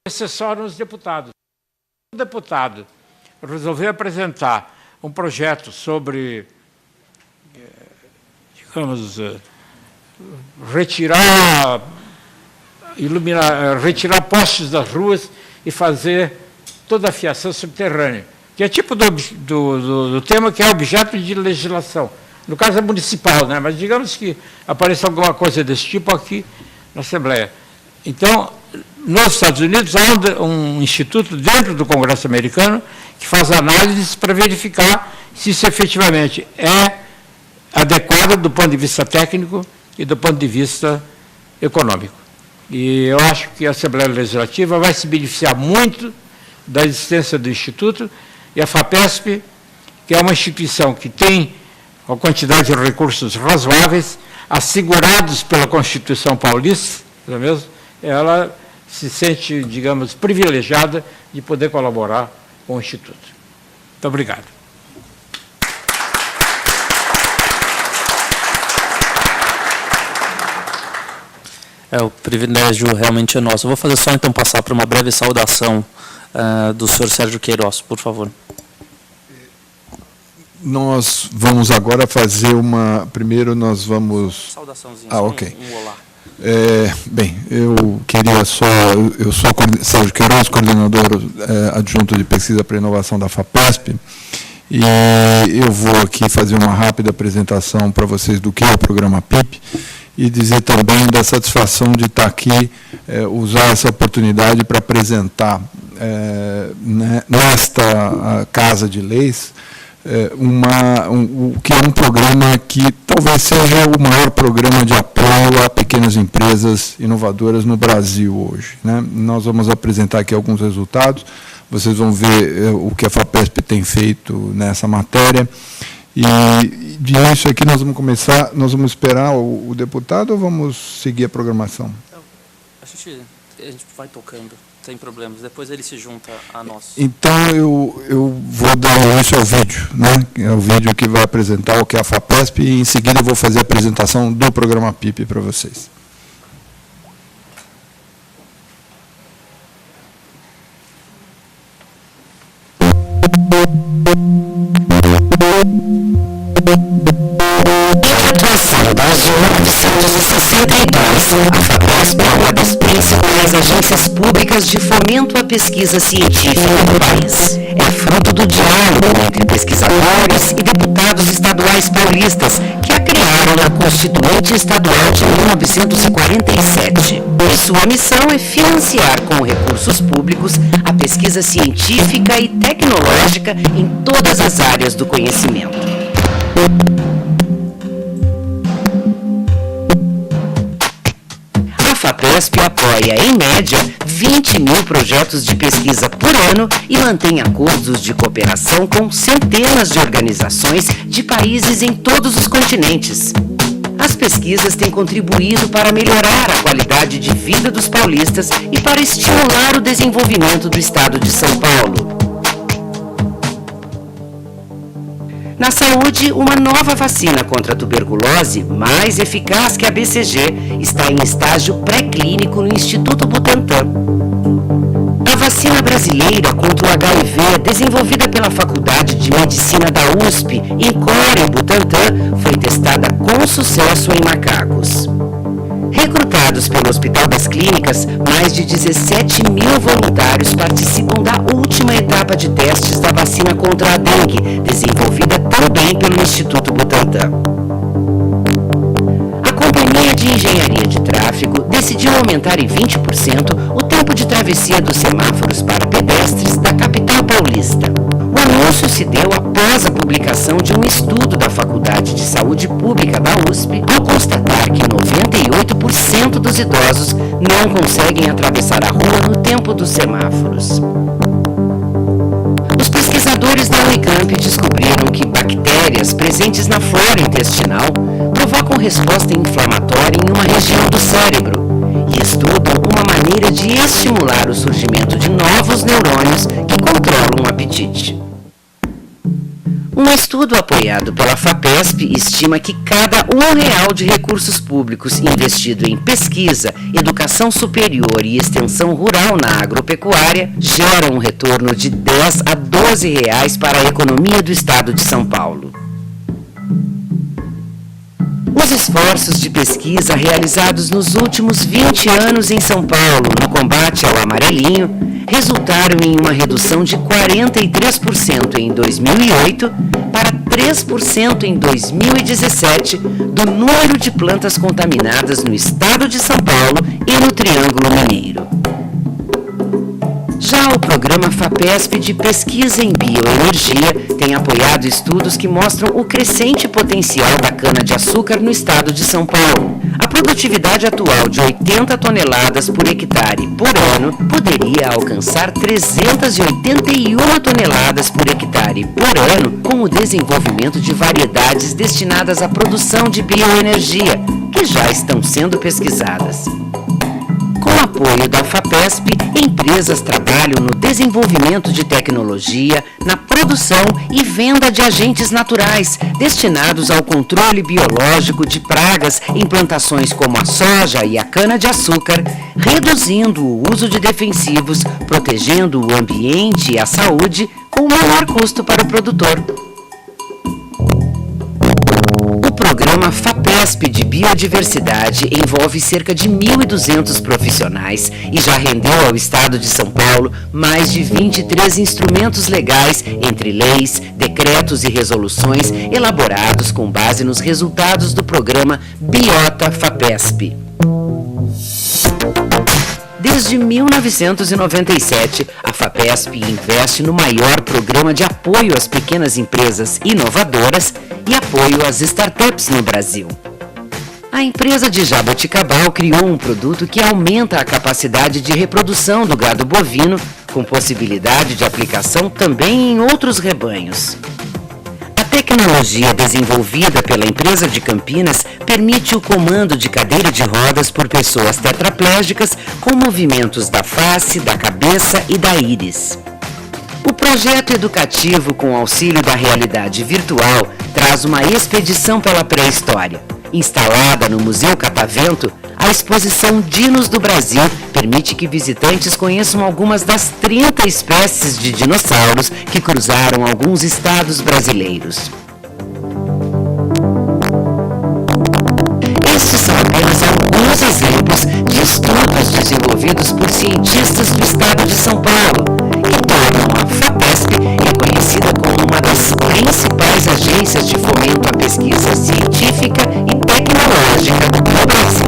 assessoram os deputados. O deputado resolveu apresentar um projeto sobre, digamos, retirar postes das ruas e fazer toda a fiação subterrânea, que é tipo do tema que é objeto de legislação. No caso é municipal, né? Mas digamos que apareça alguma coisa desse tipo aqui na Assembleia. Então, nos Estados Unidos, há um instituto dentro do Congresso americano que faz análises para verificar se isso efetivamente é adequado do ponto de vista técnico e do ponto de vista econômico. E eu acho que a Assembleia Legislativa vai se beneficiar muito da existência do Instituto, e a FAPESP, que é uma instituição que tem uma quantidade de recursos razoáveis, assegurados pela Constituição Paulista, não é mesmo? Ela se sente, digamos, privilegiada de poder colaborar com o Instituto. Muito obrigado. O privilégio realmente é nosso. Eu vou fazer só, então, passar para uma breve saudação do senhor Sérgio Queiroz, por favor. Nós vamos agora fazer uma... Primeiro nós vamos... Saudaçãozinha. Ok. Um olá. Bem, eu queria só... Eu sou Sérgio Queiroz, coordenador adjunto de pesquisa para inovação da FAPESP, e eu vou aqui fazer uma rápida apresentação para vocês do que é o programa PIP, e dizer também da satisfação de estar aqui, usar essa oportunidade para apresentar nesta Casa de Leis que é um programa que talvez seja o maior programa de apoio a pequenas empresas inovadoras no Brasil hoje, né? Nós vamos apresentar aqui alguns resultados, vocês vão ver o que a FAPESP tem feito nessa matéria. E de início aqui nós vamos começar, nós vamos esperar o deputado ou vamos seguir a programação? A gente vai tocando, sem problemas, depois ele se junta a nós. Então eu vou dar início ao vídeo, né? É o vídeo que vai apresentar o que é a FAPESP, e em seguida eu vou fazer a apresentação do programa PIP para vocês. Desde 1962, a FAPESP é uma das principais agências públicas de fomento à pesquisa científica do país. É fruto do diálogo entre pesquisadores e deputados estaduais paulistas que a criaram na Constituinte Estadual de 1947. E sua missão é financiar com recursos públicos a pesquisa científica e tecnológica em todas as áreas do conhecimento. A FAPESP apoia, em média, 20 mil projetos de pesquisa por ano e mantém acordos de cooperação com centenas de organizações de países em todos os continentes. As pesquisas têm contribuído para melhorar a qualidade de vida dos paulistas e para estimular o desenvolvimento do estado de São Paulo. Na saúde, uma nova vacina contra a tuberculose, mais eficaz que a BCG, está em estágio pré-clínico no Instituto Butantan. A vacina brasileira contra o HIV, desenvolvida pela Faculdade de Medicina da USP, INCOR e Butantan, foi testada com sucesso em macacos. Recrutados pelo Hospital das Clínicas, mais de 17 mil voluntários participam da última etapa de testes da vacina contra a dengue, desenvolvida também pelo Instituto Butantan. A Companhia de Engenharia de Tráfego decidiu aumentar em 20% o tempo de travessia dos semáforos para pedestres da capital paulista. O anúncio se deu após a publicação de um estudo da Faculdade de Saúde Pública da USP, ao constatar que 98% dos idosos não conseguem atravessar a rua no tempo dos semáforos. Os pesquisadores da Unicamp descobriram que bactérias presentes na flora intestinal provocam resposta inflamatória em uma região do cérebro e estudam uma maneira de estimular o surgimento de novos neurônios que controlam o apetite. Um estudo apoiado pela FAPESP estima que cada R$1 de recursos públicos investido em pesquisa, educação superior e extensão rural na agropecuária gera um retorno de R$10 a R$12 para a economia do estado de São Paulo. Os esforços de pesquisa realizados nos últimos 20 anos em São Paulo no combate ao amarelinho resultaram em uma redução de 43% em 2008 para 3% em 2017 do número de plantas contaminadas no estado de São Paulo e no Triângulo Mineiro. Já o programa FAPESP de pesquisa em bioenergia tem apoiado estudos que mostram o crescente potencial da cana-de-açúcar no estado de São Paulo. A produtividade atual de 80 toneladas por hectare por ano poderia alcançar 381 toneladas por hectare por ano com o desenvolvimento de variedades destinadas à produção de bioenergia, que já estão sendo pesquisadas. Com o apoio da FAPESP, empresas trabalham no desenvolvimento de tecnologia, na produção e venda de agentes naturais, destinados ao controle biológico de pragas em plantações como a soja e a cana-de-açúcar, reduzindo o uso de defensivos, protegendo o ambiente e a saúde, com menor custo para o produtor. O programa FAPESP de Biodiversidade envolve cerca de 1.200 profissionais e já rendeu ao Estado de São Paulo mais de 23 instrumentos legais, entre leis, decretos e resoluções elaborados com base nos resultados do programa Biota FAPESP. Desde 1997, a FAPESP investe no maior programa de apoio às pequenas empresas inovadoras e apoio às startups no Brasil. A empresa de Jaboticabal criou um produto que aumenta a capacidade de reprodução do gado bovino, com possibilidade de aplicação também em outros rebanhos. A tecnologia desenvolvida pela empresa de Campinas permite o comando de cadeira de rodas por pessoas tetraplégicas com movimentos da face, da cabeça e da íris. O projeto educativo com auxílio da realidade virtual traz uma expedição pela pré-história. Instalada no Museu Catavento, a exposição Dinos do Brasil permite que visitantes conheçam algumas das 30 espécies de dinossauros que cruzaram alguns estados brasileiros. Estes são apenas alguns exemplos de estudos desenvolvidos por cientistas do estado de São Paulo, que tornam a FAPESP reconhecida como uma das principais agências de fomento à pesquisa científica e tecnológica do Brasil.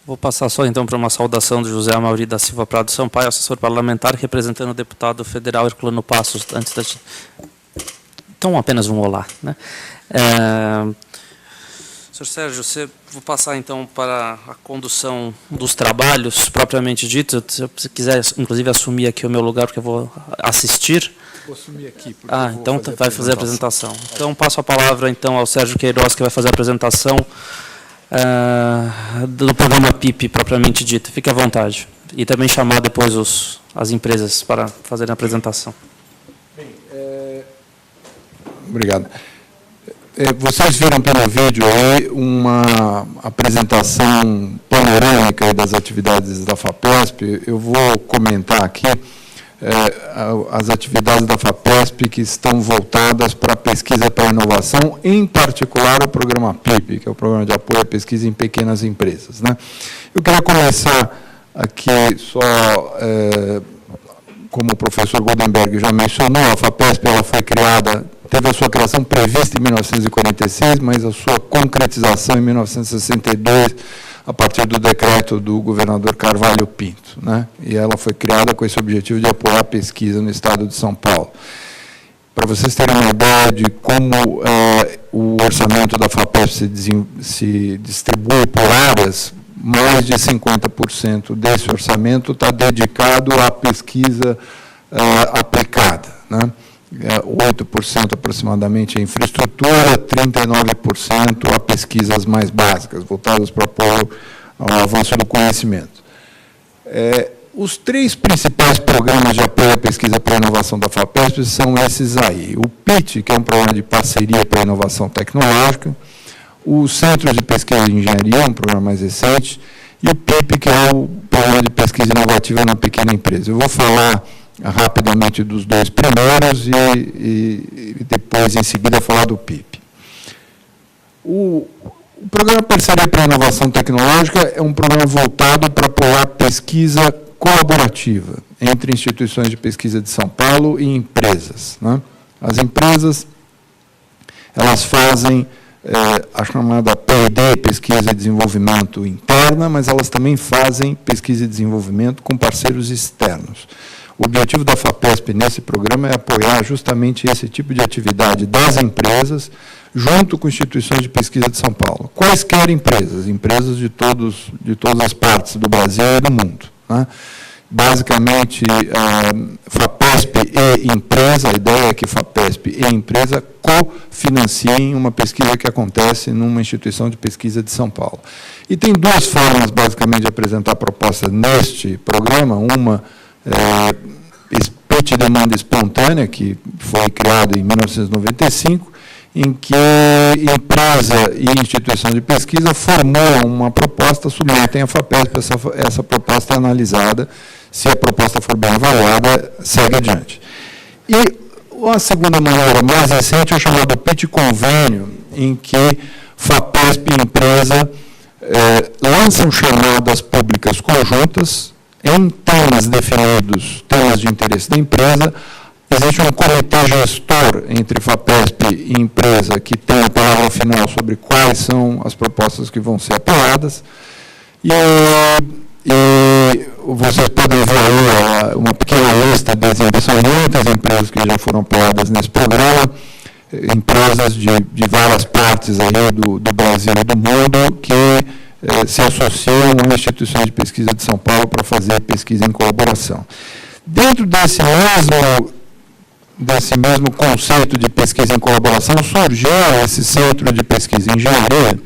Vou passar só então para uma saudação do José Amaury da Silva Prado Sampaio, assessor parlamentar, representando o deputado federal Herculano Passos. Então, apenas um olá, né? Senhor Sérgio, vou passar então para a condução dos trabalhos, propriamente dito. Se você quiser, inclusive, assumir aqui o meu lugar, porque eu vou assistir. Vou assumir aqui. Então vai fazer a apresentação. Então, passo a palavra então ao Sérgio Queiroz, que vai fazer a apresentação do programa PIP, propriamente dito. Fique à vontade. E também chamar depois as empresas para fazerem a apresentação. Bem, obrigado. Vocês viram pelo vídeo aí uma apresentação panorâmica das atividades da FAPESP. Eu vou comentar aqui as atividades da FAPESP que estão voltadas para a pesquisa para a inovação, em particular o programa PIP, que é o Programa de Apoio à Pesquisa em Pequenas Empresas, né? Eu queria começar aqui só, como o professor Goldenberg já mencionou, a FAPESP ela foi criada, teve a sua criação prevista em 1946, mas a sua concretização em 1962, a partir do decreto do governador Carvalho Pinto, né? E ela foi criada com esse objetivo de apoiar a pesquisa no estado de São Paulo. para vocês terem uma ideia de como o orçamento da FAPESP se distribui por áreas, mais de 50% desse orçamento está dedicado à pesquisa aplicada, né? 8% aproximadamente a infraestrutura, 39% a pesquisas mais básicas, voltadas para o apoio ao avanço do conhecimento. Os 3 principais programas de apoio à pesquisa para a inovação da FAPESP são esses aí. O PIT, que é um programa de parceria para a inovação tecnológica, o Centro de Pesquisa e Engenharia, um programa mais recente, e o PIP, que é o Programa de Pesquisa Inovativa na Pequena Empresa. Eu vou falar rapidamente dos 2 primeiros e depois, em seguida, falar do PIP. O Programa Parceria para a Inovação Tecnológica é um programa voltado para apoiar pesquisa colaborativa entre instituições de pesquisa de São Paulo e empresas, né? As empresas, elas fazem a chamada P&D, Pesquisa e Desenvolvimento Interna, mas elas também fazem pesquisa e desenvolvimento com parceiros externos. O objetivo da FAPESP nesse programa é apoiar justamente esse tipo de atividade das empresas, junto com instituições de pesquisa de São Paulo. Quaisquer empresas de todas as partes do Brasil e do mundo, né? Basicamente, FAPESP e empresa, a ideia é que FAPESP e empresa cofinanciem uma pesquisa que acontece numa instituição de pesquisa de São Paulo. E tem 2 formas, basicamente, de apresentar propostas neste programa. Uma Pitch Demanda Espontânea, que foi criado em 1995, em que empresa e instituição de pesquisa formulam uma proposta, submetem à FAPESP, essa proposta é analisada, se a proposta for bem avaliada, segue adiante. E a segunda maneira mais recente é o chamado Pitch Convênio, em que FAPESP e empresa lançam chamadas públicas conjuntas em temas definidos, temas de interesse da empresa. Existe um comitê gestor entre FAPESP e empresa que tem a palavra final sobre quais são as propostas que vão ser apoiadas. E vocês podem ver aí uma pequena lista das são muitas empresas que já foram apoiadas nesse programa, empresas de várias partes aí do Brasil e do mundo que se associam a instituições de pesquisa de São Paulo para fazer pesquisa em colaboração. Dentro desse mesmo conceito de pesquisa em colaboração, surgiu esse Centro de Pesquisa e Engenharia.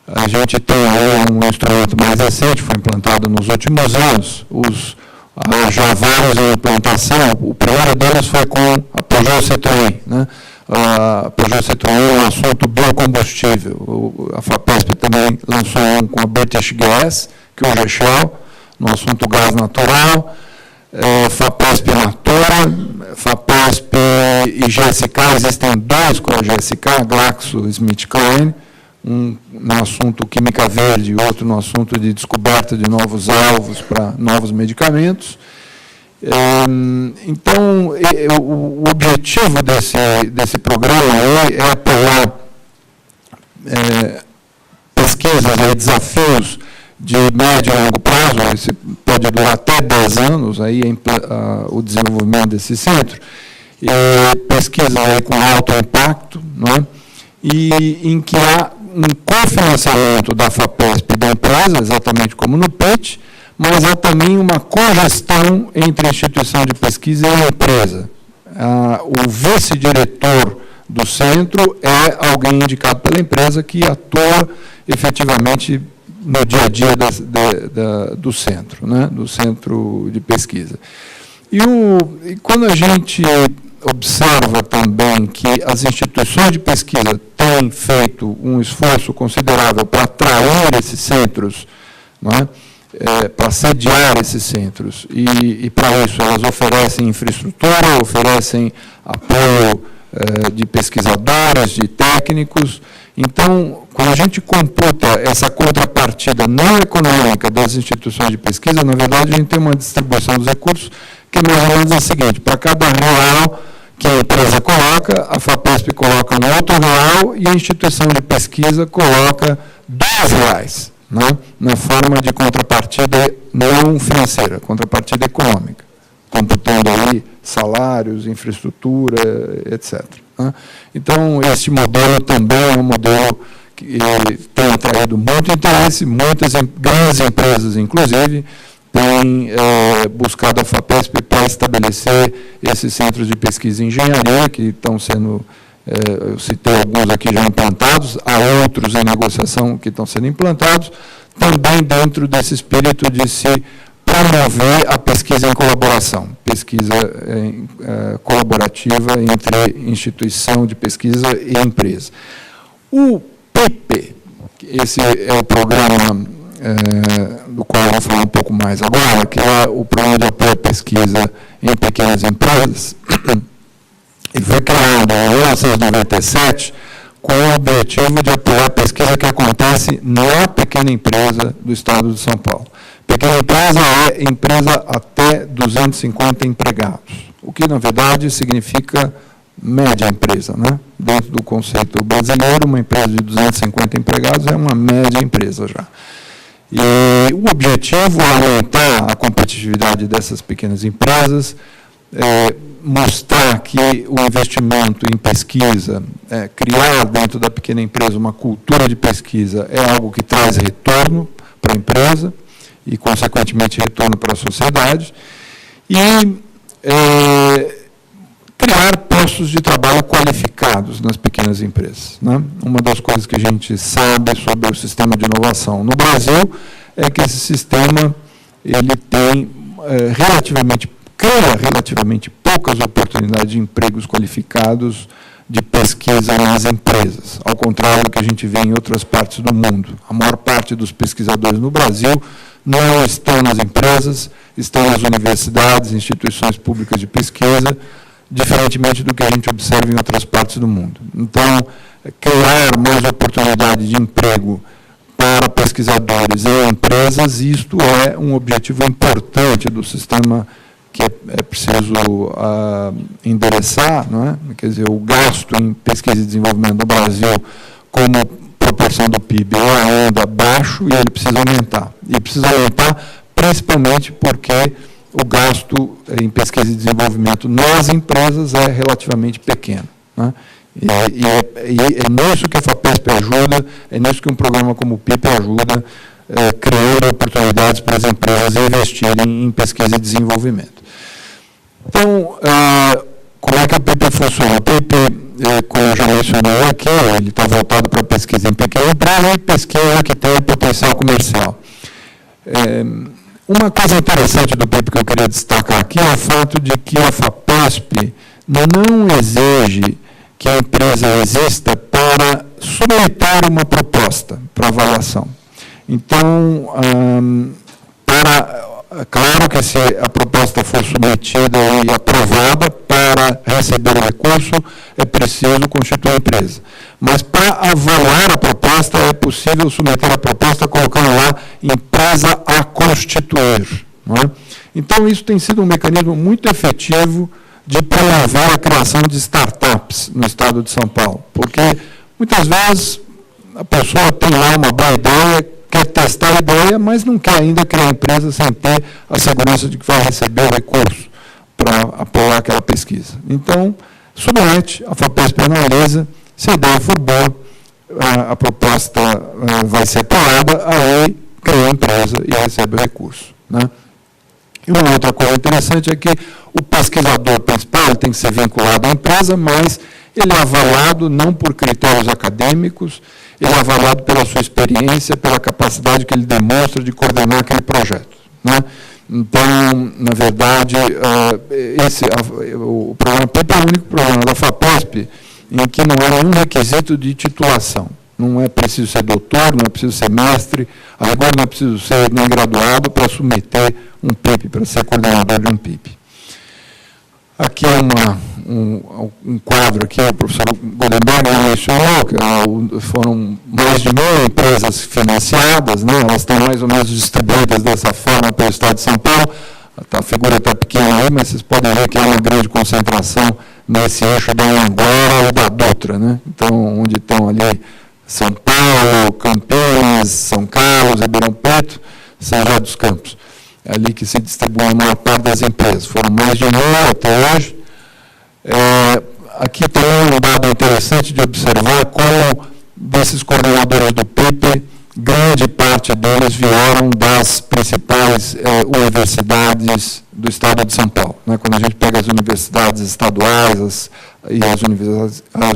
A gente tem aí um instrumento mais recente, foi implantado nos últimos anos, já vários em implantação. O primeiro deles foi com a Peugeot Citroën, né? A Peugeot Citroën é um assunto biocombustível. A FAPESP também lançou um com a British Gas, que hoje é Shell, no assunto gás natural. FAPESP Natura, FAPESP e GSK, existem 2 com a GSK, GlaxoSmithKline, um no assunto química verde e outro no assunto de descoberta de novos alvos para novos medicamentos. Então, o objetivo desse programa é apoiar pesquisas e desafios de médio e longo prazo, esse pode durar até 10 anos, aí o desenvolvimento desse centro, pesquisa aí com alto impacto, né? E em que há um cofinanciamento da FAPESP e da empresa, exatamente como no PET, mas há também uma cogestão entre a instituição de pesquisa e a empresa. O vice-diretor do centro é alguém indicado pela empresa que atua efetivamente no dia a dia do centro, né, do centro de pesquisa. E quando a gente observa também que as instituições de pesquisa têm feito um esforço considerável para atrair esses centros, né, para sediar esses centros, e para isso elas oferecem infraestrutura, oferecem apoio de pesquisadores, de técnicos. Então, quando a gente computa essa contrapartida não econômica das instituições de pesquisa, na verdade, a gente tem uma distribuição dos recursos que é mais ou menos a seguinte: para cada real que a empresa coloca, a FAPESP coloca um outro real e a instituição de pesquisa coloca R$2, né, na forma de contrapartida não financeira, contrapartida econômica, computando aí salários, infraestrutura, etc. Né? Então, esse modelo também é um modelo que tem atraído muito interesse, muitas grandes empresas, inclusive, têm buscado a FAPESP para estabelecer esses centros de pesquisa e engenharia, que estão sendo, eu citei alguns aqui já implantados, há outros em negociação que estão sendo implantados, também dentro desse espírito de se promover a pesquisa em colaboração, pesquisa colaborativa entre instituição de pesquisa e empresa. O PIP, esse é o programa do qual eu vou falar um pouco mais agora, que é o Programa de Apoio à Pesquisa em Pequenas Empresas, ele foi criado em 1997 com o objetivo de apoiar a pesquisa que acontece na pequena empresa do Estado de São Paulo. Pequena empresa é empresa até 250 empregados, o que, na verdade, significa média empresa, né? Dentro do conceito brasileiro, uma empresa de 250 empregados é uma média empresa já. E o objetivo é aumentar a competitividade dessas pequenas empresas, mostrar que o investimento em pesquisa, criar dentro da pequena empresa uma cultura de pesquisa é algo que traz retorno para a empresa e, consequentemente, retorno para a sociedade, e criar postos de trabalho qualificados nas pequenas empresas. Né? Uma das coisas que a gente sabe sobre o sistema de inovação no Brasil é que esse sistema ele tem cria relativamente poucas oportunidades de empregos qualificados de pesquisa nas empresas, ao contrário do que a gente vê em outras partes do mundo. A maior parte dos pesquisadores no Brasil não estão nas empresas, estão nas universidades, instituições públicas de pesquisa, diferentemente do que a gente observa em outras partes do mundo. Então, criar mais oportunidade de emprego para pesquisadores em empresas, isto é um objetivo importante do sistema que é preciso endereçar, não é? Quer dizer, o gasto em pesquisa e desenvolvimento no Brasil, como proporção do PIB, é ainda baixo e ele precisa aumentar. E precisa aumentar principalmente porque o gasto em pesquisa e desenvolvimento nas empresas é relativamente pequeno. Né? E é nisso que a FAPESP ajuda, é nisso que um programa como o PIP ajuda, criando oportunidades para as empresas investirem em pesquisa e desenvolvimento. Então, como é que o PIP funciona? O PIP, como eu já mencionei aqui, ele está voltado para pesquisa em pequena empresa e pesquisa que tem potencial comercial. Uma coisa interessante do PIP que eu queria destacar aqui é o fato de que a FAPESP não exige que a empresa exista para submeter uma proposta para avaliação. Então, claro que se a proposta for submetida e aprovada para receber o recurso, é preciso constituir a empresa. Mas para avaliar a proposta, é possível submeter a proposta colocando lá empresa a constituir. Não é? Então, isso tem sido um mecanismo muito efetivo de promover a criação de startups no estado de São Paulo. Porque, muitas vezes, a pessoa tem lá uma boa ideia, quer testar a ideia, mas não quer ainda criar a empresa sem ter a segurança de que vai receber o recurso para apoiar aquela pesquisa. Então, submete, a FAPESP analisa, se a ideia for boa, a proposta vai ser apoiada, aí cria a empresa e recebe o recurso. Né? E uma outra coisa interessante é que o pesquisador principal tem que ser vinculado à empresa, mas ele é avaliado não por critérios acadêmicos, ele é avaliado pela sua experiência, pela capacidade que ele demonstra de coordenar aquele projeto. Né? Então, na verdade, o programa PIP é o único programa da FAPESP em que não há nenhum requisito de titulação. Não é preciso ser doutor, não é preciso ser mestre, agora não é preciso ser nem graduado para submeter um PIP, para ser coordenador de um PIP. Aqui é um quadro que o professor Goldenberg mencionou, que foram mais de 1.000 empresas financiadas, né? Elas estão mais ou menos distribuídas dessa forma pelo estado de São Paulo. A figura está pequena aí, mas vocês podem ver que há uma grande concentração nesse eixo da Anhanguera e da Dutra, né? Então, onde estão ali São Paulo, Campinas, São Carlos, Ribeirão Preto, São José dos Campos. ali que se distribui a maior parte das empresas. Foram mais de 1.000 até hoje. Aqui também um dado interessante de observar como desses coordenadores do PIP, grande parte deles vieram das principais universidades do estado de São Paulo. Né? Quando a gente pega as universidades estaduais e as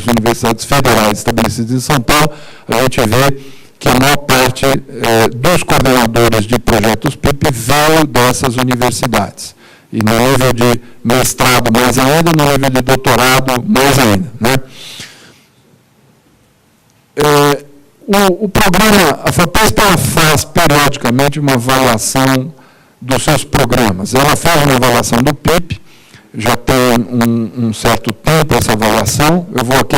universidades federais estabelecidas em São Paulo, a gente vê que a maior parte dos coordenadores de projetos PIP veio dessas universidades. E no nível de mestrado mais ainda, no nível de doutorado mais ainda. Né? O programa, a FAPESP faz periodicamente uma avaliação dos seus programas. Ela faz uma avaliação do PIP, já tem um certo tempo essa avaliação. Eu vou aqui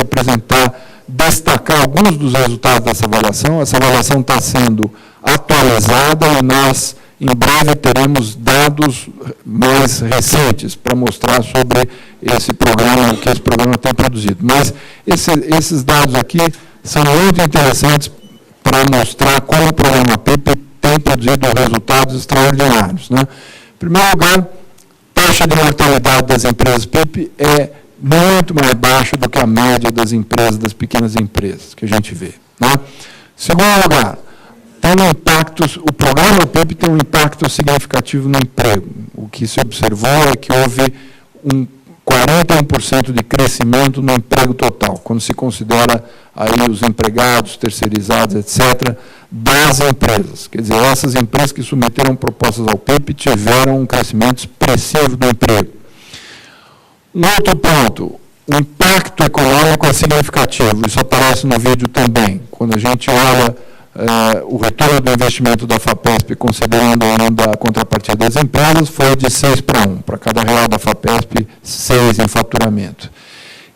destacar alguns dos resultados dessa avaliação. Essa avaliação está sendo atualizada e nós, em breve, teremos dados mais recentes para mostrar sobre esse programa, o que esse programa tem produzido. Mas esses dados aqui são muito interessantes para mostrar como o programa PIP tem produzido resultados extraordinários. Né? Em primeiro lugar, a taxa de mortalidade das empresas PIP é muito mais baixa do que a média das empresas, das pequenas empresas que a gente vê. Né? Em segundo lugar, o programa PIP tem um impacto significativo no emprego. O que se observou é que houve um 41% de crescimento no emprego total, quando se considera aí os empregados, terceirizados, etc., das empresas. Quer dizer, essas empresas que submeteram propostas ao PIP tiveram um crescimento expressivo do emprego. Um outro ponto, o impacto econômico é significativo, isso aparece no vídeo também. Quando a gente olha o retorno do investimento da FAPESP, considerando ainda a contrapartida das empresas, foi de 6 para 1. Para cada real da FAPESP, 6 em faturamento.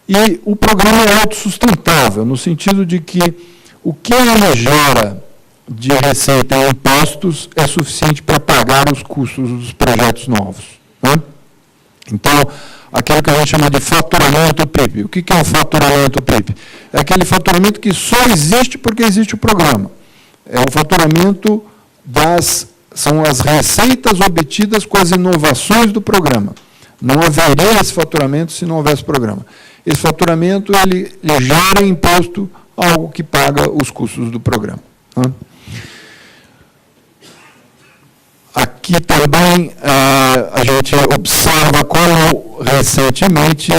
E o programa é autossustentável, no sentido de que o que ele gera de receita em impostos é suficiente para pagar os custos dos projetos novos. Né? Então, aquilo que a gente chama de faturamento PIP. O que é um faturamento PIP? É aquele faturamento que só existe porque existe o programa. É o faturamento são as receitas obtidas com as inovações do programa. Não haveria esse faturamento se não houvesse programa. Esse faturamento, ele gera imposto, algo que paga os custos do programa. Né? Aqui também a gente observa como recentemente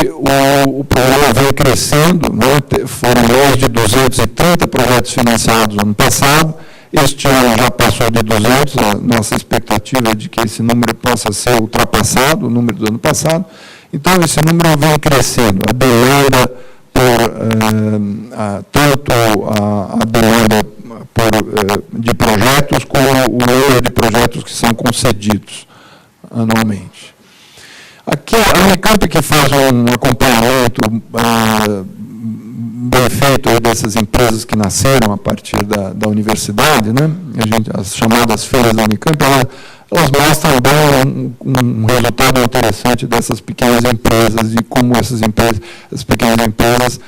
o programa vem crescendo, né? Foram mais de 230 projetos financiados no ano passado, este ano já passou de 200, a nossa expectativa é de que esse número possa ser ultrapassado, o número do ano passado, então esse número vem crescendo, a demanda tanto a demanda de projetos como o número de projetos que são concedidos anualmente. Aqui a Unicamp que faz um acompanhamento bem feito dessas empresas que nasceram a partir da universidade, né? As chamadas feiras da Unicamp, elas mostram bem um resultado interessante dessas pequenas empresas e como essas pequenas empresas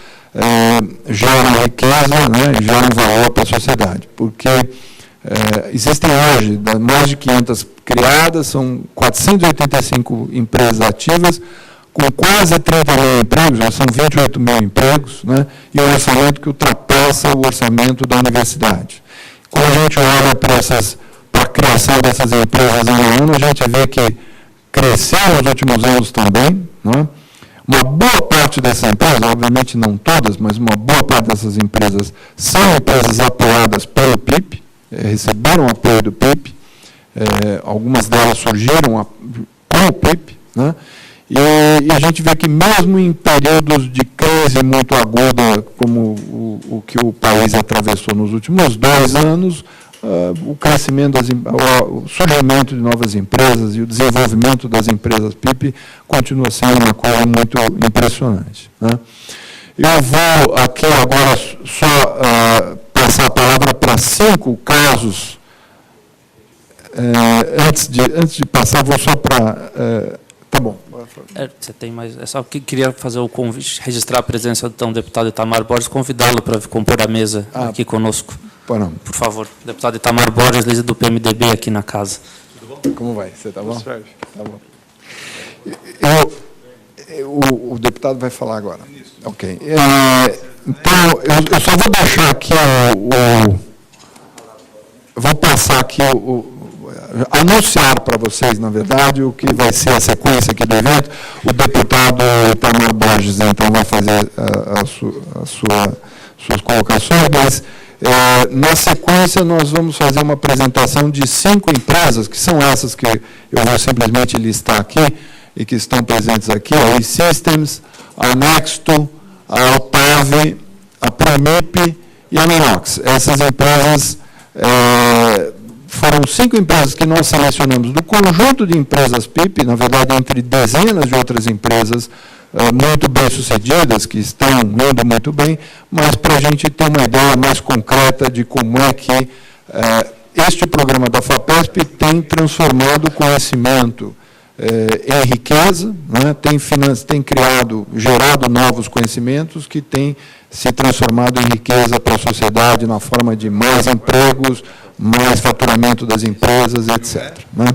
geram riqueza, né, geram valor para a sociedade. Porque existem hoje mais de 500 criadas, são 485 empresas ativas, com quase 30 mil empregos, já são 28 mil empregos, né, e um orçamento que ultrapassa o orçamento da universidade. Quando a gente olha para a criação dessas empresas em ano, a gente vê que cresceu nos últimos anos também, né? Uma boa parte dessas empresas, obviamente não todas, mas uma boa parte dessas empresas são empresas apoiadas pelo PIP, receberam apoio do PIP, algumas delas surgiram com o PIP, né? E a gente vê que mesmo em períodos de crise muito aguda, como o que o país atravessou nos últimos 2 anos, o crescimento, o surgimento de novas empresas e o desenvolvimento das empresas PIP continua sendo uma coisa muito impressionante. Né? Eu vou aqui agora só passar a palavra para 5 casos. Antes de passar, vou só para... tá bom. Você tem mais... É só que queria fazer o convite, registrar a presença do deputado Itamar Borges, convidá-lo para compor a mesa aqui conosco. Por favor. Deputado Itamar Borges, líder do PMDB aqui na casa. Tudo bom? Como vai? Você está bom? Sérgio. Tá bom. O deputado vai falar agora. Ok. Então, eu só vou deixar aqui vou passar aqui anunciar para vocês, na verdade, o que vai ser a sequência aqui do evento. O deputado Itamar Borges, então, vai fazer suas colocações, mas, na sequência, nós vamos fazer uma apresentação de 5 empresas, que são essas que eu vou simplesmente listar aqui, e que estão presentes aqui, a E-Systems, a Nexto, a Altave, a Promip e a Minox. Essas empresas foram 5 empresas que nós selecionamos do conjunto de empresas PIP, na verdade, entre dezenas de outras empresas muito bem-sucedidas, que estão indo muito bem, mas para a gente ter uma ideia mais concreta de como é que este programa da FAPESP tem transformado o conhecimento em riqueza, né? Tem gerado novos conhecimentos que têm se transformado em riqueza para a sociedade na forma de mais empregos, mais faturamento das empresas, etc. Né?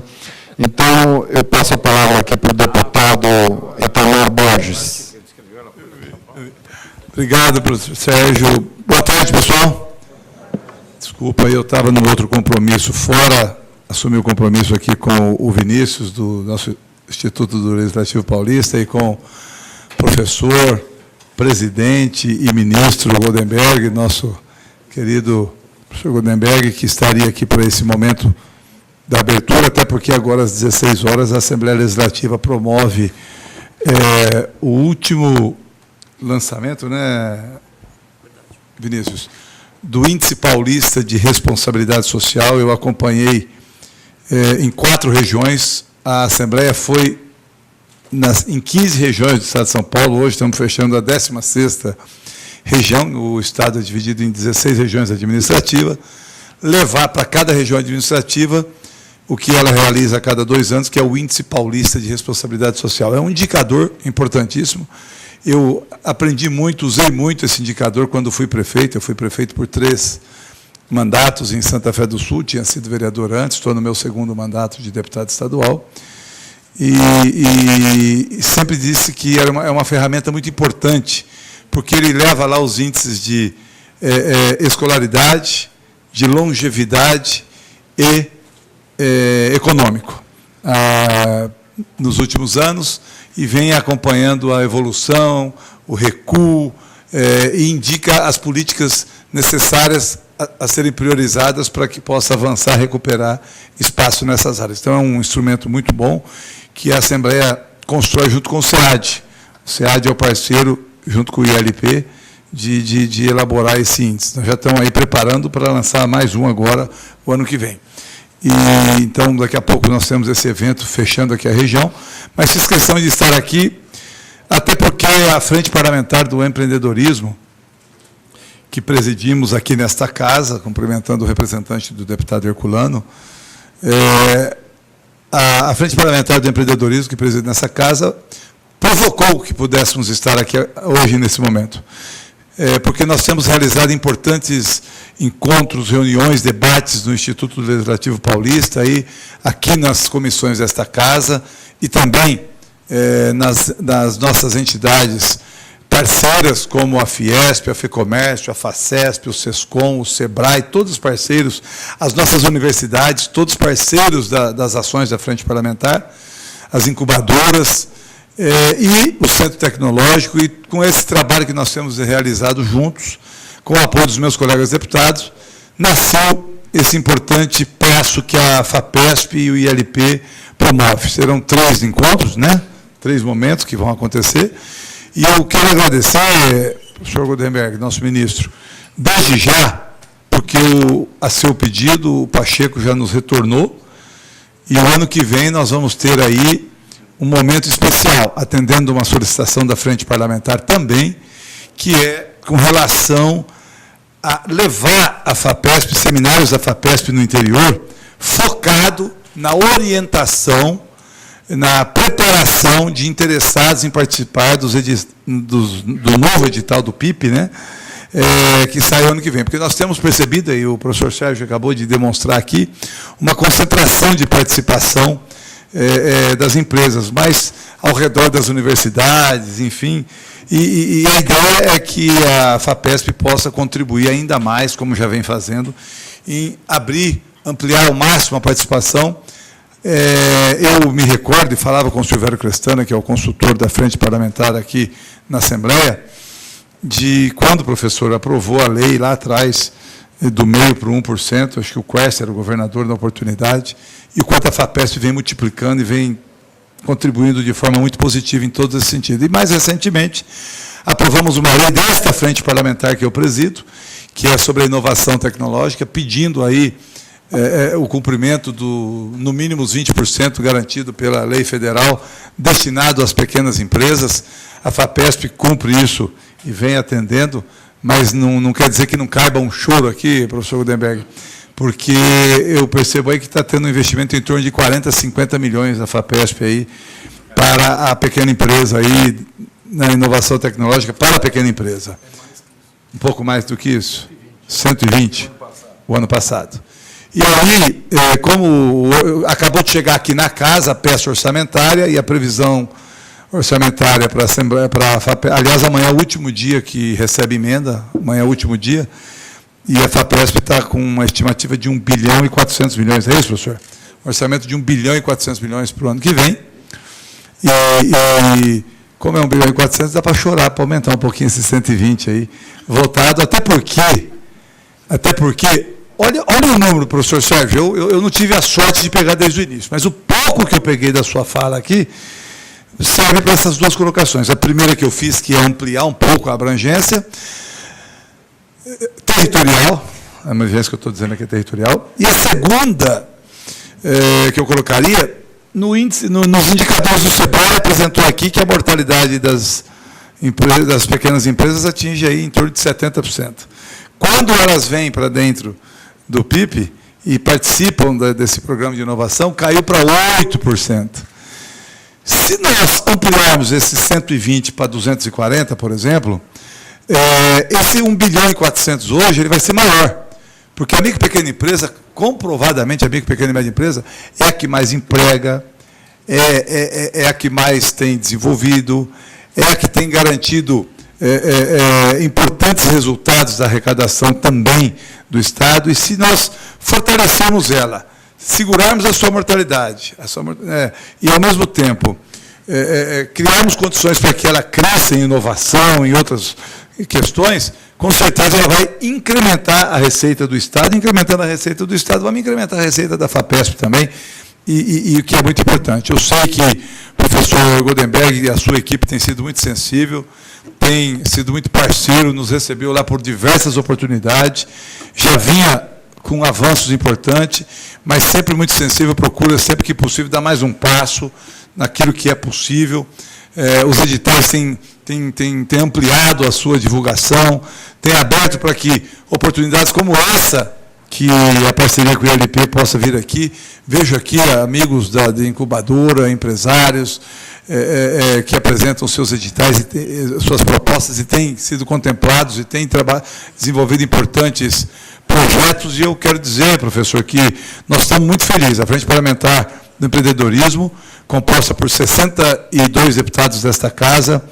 Então, eu passo a palavra aqui para o deputado Itamar Borges. Obrigado, professor Sérgio. Boa tarde, pessoal. Desculpa, eu estava num outro compromisso fora, assumi o compromisso aqui com o Vinícius, do nosso Instituto do Legislativo Paulista, e com o professor, presidente e ministro Goldenberg, nosso querido professor Goldenberg, que estaria aqui para esse momento da abertura, até porque agora às 16 horas a Assembleia Legislativa promove o último lançamento, né, Vinícius, do Índice Paulista de Responsabilidade Social. Eu acompanhei em 4 regiões, a Assembleia foi em 15 regiões do Estado de São Paulo, hoje estamos fechando a 16ª região, o Estado é dividido em 16 regiões administrativas, levar para cada região administrativa o que ela realiza a cada 2 anos, que é o Índice Paulista de Responsabilidade Social. É um indicador importantíssimo. Eu aprendi muito, usei muito esse indicador quando fui prefeito. Eu fui prefeito por 3 mandatos em Santa Fé do Sul, tinha sido vereador antes, estou no meu 2º mandato de deputado estadual, e sempre disse que é uma ferramenta muito importante, porque ele leva lá os índices de escolaridade, de longevidade e econômico nos últimos anos, e vem acompanhando a evolução, o recuo, e indica as políticas necessárias a serem priorizadas para que possa avançar, recuperar espaço nessas áreas. Então, é um instrumento muito bom que a Assembleia constrói junto com o SEAD. O SEAD é o parceiro, junto com o ILP, de elaborar esse índice. Nós já estamos aí preparando para lançar mais um agora, o ano que vem. E, então, daqui a pouco nós temos esse evento fechando aqui a região, mas fiz questão de estar aqui, até porque a Frente Parlamentar do Empreendedorismo, que presidimos aqui nesta casa, cumprimentando o representante do deputado Herculano, a Frente Parlamentar do Empreendedorismo, que preside nessa casa, provocou que pudéssemos estar aqui hoje, nesse momento. Porque nós temos realizado importantes encontros, reuniões, debates no Instituto Legislativo Paulista, aqui nas comissões desta casa, e também nas nossas entidades parceiras, como a Fiesp, a FEComércio, a FACESP, o SESCOM, o SEBRAE, todos os parceiros, as nossas universidades, todos parceiros das ações da Frente Parlamentar, as incubadoras, e o Centro Tecnológico, e com esse trabalho que nós temos realizado juntos, com o apoio dos meus colegas deputados, nasceu esse importante passo que a FAPESP e o ILP promovem. Serão 3 encontros, né? 3 momentos que vão acontecer. E eu quero agradecer, professor Goldenberg, nosso ministro, desde já, porque a seu pedido, o Pacheco já nos retornou, e o ano que vem nós vamos ter aí um momento especial, atendendo uma solicitação da Frente Parlamentar também, que é com relação a levar a FAPESP, seminários da FAPESP no interior, focado na orientação, na preparação de interessados em participar do novo edital do PIP, né? que sai ano que vem. Porque nós temos percebido, e o professor Sérgio acabou de demonstrar aqui, uma concentração de participação das empresas, mas ao redor das universidades, enfim. E a ideia é que a FAPESP possa contribuir ainda mais, como já vem fazendo, em ampliar ao máximo a participação. Eu me recordo, e falava com o Silvério Crestana, que é o consultor da Frente Parlamentar aqui na Assembleia, de quando o professor aprovou a lei lá atrás, do meio para o 1%, acho que o Quest era o governador da oportunidade, e o quanto a FAPESP vem multiplicando e vem contribuindo de forma muito positiva em todos esses sentidos. E, mais recentemente, aprovamos uma lei desta frente parlamentar que eu presido, que é sobre a inovação tecnológica, pedindo aí o cumprimento do, no mínimo, os 20% garantido pela lei federal, destinado às pequenas empresas. A FAPESP cumpre isso e vem atendendo, mas não quer dizer que não caiba um choro aqui, professor Goldenberg, porque eu percebo aí que está tendo um investimento em torno de 40, 50 milhões da FAPESP aí para a pequena empresa aí, na inovação tecnológica para a pequena empresa. Um pouco mais do que isso? 120, o ano passado. E aí, como acabou de chegar aqui na casa a peça orçamentária e a previsão orçamentária para a Assembleia, aliás, amanhã é o último dia que recebe emenda, amanhã é o último dia, e a FAPESP está com uma estimativa de 1 bilhão e 400 milhões, é isso, professor? Um orçamento de 1 bilhão e 400 milhões para o ano que vem, e como é 1 bilhão e 400, dá para chorar, para aumentar um pouquinho esses 120 aí, voltado, até porque, olha o número, professor Sérgio, eu não tive a sorte de pegar desde o início, mas o pouco que eu peguei da sua fala aqui, serve para essas duas colocações. A primeira que eu fiz, que é ampliar um pouco a abrangência territorial, a abrangência que eu estou dizendo aqui é territorial, e a segunda que eu colocaria, nos indicadores do SEBRAE, apresentou aqui que a mortalidade das pequenas empresas atinge aí em torno de 70%. Quando elas vêm para dentro do PIB e participam desse programa de inovação, caiu para 8%. Se nós ampliarmos esses 120 para 240, por exemplo, esse 1 bilhão e 400 hoje ele vai ser maior, porque a micro e pequena empresa, comprovadamente a micro, pequena e média empresa, é a que mais emprega, é a que mais tem desenvolvido, é a que tem garantido importantes resultados da arrecadação também do Estado, e se nós fortalecermos ela, segurarmos a sua mortalidade, e, ao mesmo tempo, criarmos condições para que ela cresça em inovação, em outras questões, com certeza ela vai incrementar a receita do Estado, incrementando a receita do Estado, vamos incrementar a receita da FAPESP também, e o que é muito importante. Eu sei que o professor Goldenberg e a sua equipe têm sido muito sensível, tem sido muito parceiro, nos recebeu lá por diversas oportunidades, já vinha com avanços importantes, mas sempre muito sensível, procura sempre que possível dar mais um passo naquilo que é possível. Os editais têm ampliado a sua divulgação, têm aberto para que oportunidades como essa, que a parceria com o ILP possa vir aqui. Vejo aqui amigos da incubadora, empresários, que apresentam seus editais, suas propostas, e têm sido contemplados, e têm desenvolvido importantes projetos, e eu quero dizer, professor, que nós estamos muito felizes. A Frente Parlamentar do Empreendedorismo, composta por 62 deputados desta casa,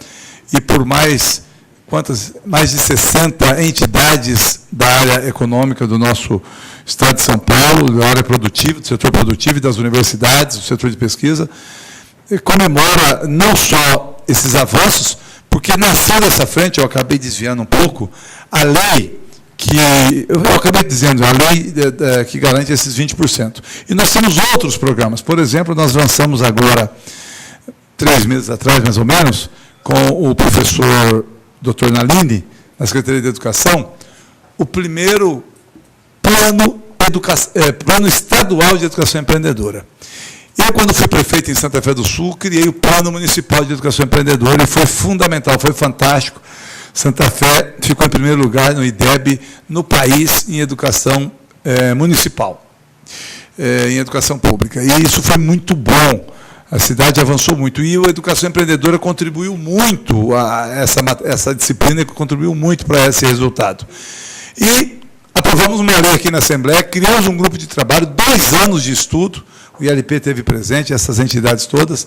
e por mais de 60 entidades da área econômica do nosso Estado de São Paulo, da área produtiva, do setor produtivo e das universidades, do setor de pesquisa, comemora não só esses avanços, porque nasceu dessa frente, eu acabei desviando um pouco, a lei eu acabei dizendo, a lei que garante esses 20%. E nós temos outros programas. Por exemplo, nós lançamos agora, 3 meses atrás, mais ou menos, com o professor Dr. Nalini, na Secretaria de Educação, o primeiro plano estadual de educação empreendedora. Eu, quando fui prefeito em Santa Fé do Sul, criei o Plano Municipal de Educação Empreendedora, e foi fundamental, foi fantástico. Santa Fé ficou em primeiro lugar no IDEB, no país, em educação municipal, em educação pública. E isso foi muito bom. A cidade avançou muito e a educação empreendedora contribuiu muito, essa disciplina contribuiu muito para esse resultado. E aprovamos uma lei aqui na Assembleia, criamos um grupo de trabalho, 2 anos de estudo, o ILP teve presente, essas entidades todas,